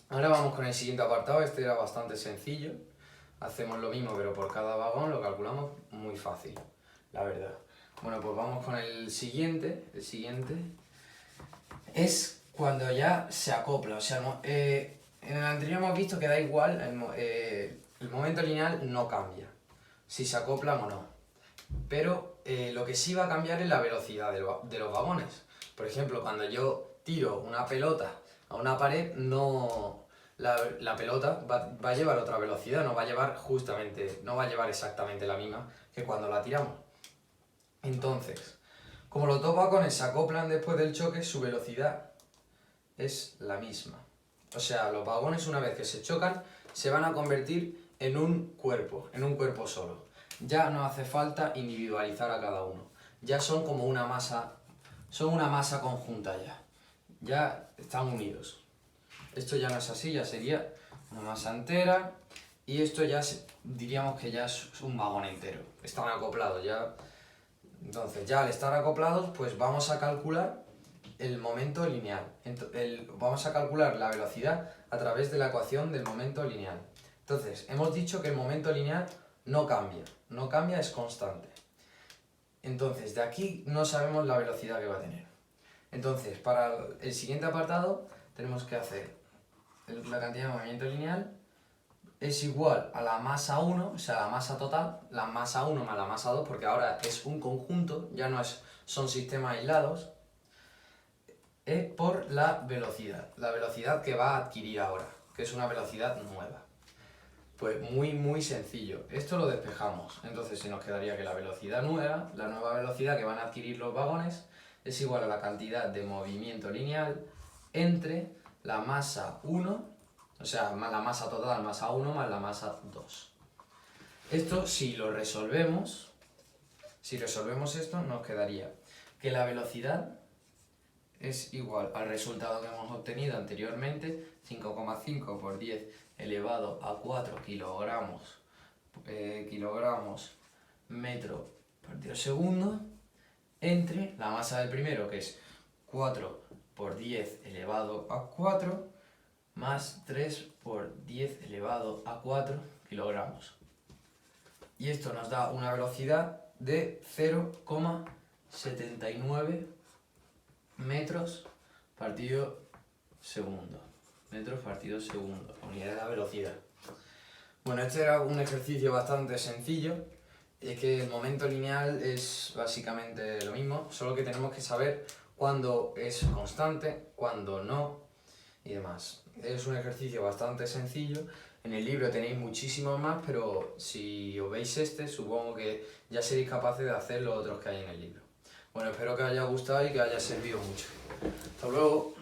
ahora vamos con el siguiente apartado. Este era bastante sencillo. Hacemos lo mismo, pero por cada vagón lo calculamos muy fácil, la verdad. Bueno, pues vamos con el siguiente. El siguiente es cuando ya se acopla. O sea, en el anterior hemos visto que da igual, el momento lineal no cambia, si se acoplan o no. Pero lo que sí va a cambiar es la velocidad de los vagones. Por ejemplo, cuando yo tiro una pelota a una pared, la pelota va a llevar otra velocidad, no va a llevar exactamente la misma que cuando la tiramos. Entonces, como los dos vagones se acoplan después del choque, su velocidad es la misma. O sea, los vagones, una vez que se chocan, se van a convertir en un cuerpo solo. Ya no hace falta individualizar a cada uno. Ya son como una masa conjunta ya. Ya están unidos. Esto ya no es así, ya sería una masa entera y esto ya diríamos que ya es un vagón entero. Están acoplados ya. Entonces, ya al estar acoplados, pues vamos a calcular el momento lineal. Vamos a calcular la velocidad a través de la ecuación del momento lineal. Entonces, hemos dicho que el momento lineal no cambia, es constante. Entonces, de aquí no sabemos la velocidad que va a tener. Entonces, para el siguiente apartado, tenemos que hacer la cantidad de movimiento lineal es igual a la masa 1, o sea, la masa total, la masa 1 más la masa 2, porque ahora es un conjunto, ya no son sistemas aislados, por la velocidad que va a adquirir ahora, que es una velocidad nueva. Pues muy sencillo. Esto lo despejamos. Entonces se nos quedaría que la velocidad nueva, la nueva velocidad que van a adquirir los vagones, es igual a la cantidad de movimiento lineal entre la masa 1, o sea, más la masa total, masa 1 más la masa 2. Esto, si resolvemos esto, nos quedaría que la velocidad es igual al resultado que hemos obtenido anteriormente, 5,5 por 10 elevado a 4 kilogramos metro partido segundo, entre la masa del primero, que es 4 por 10 elevado a 4, más 3 por 10 elevado a 4 kilogramos. Y esto nos da una velocidad de 0,79 metros partido segundo. Unidad de la velocidad. Bueno, este era un ejercicio bastante sencillo. Es que el momento lineal es básicamente lo mismo, solo que tenemos que saber cuándo es constante, cuándo no y demás. Es un ejercicio bastante sencillo. En el libro tenéis muchísimos más, pero si os veis este, supongo que ya seréis capaces de hacer los otros que hay en el libro. Bueno, espero que os haya gustado y que haya servido mucho. Hasta luego.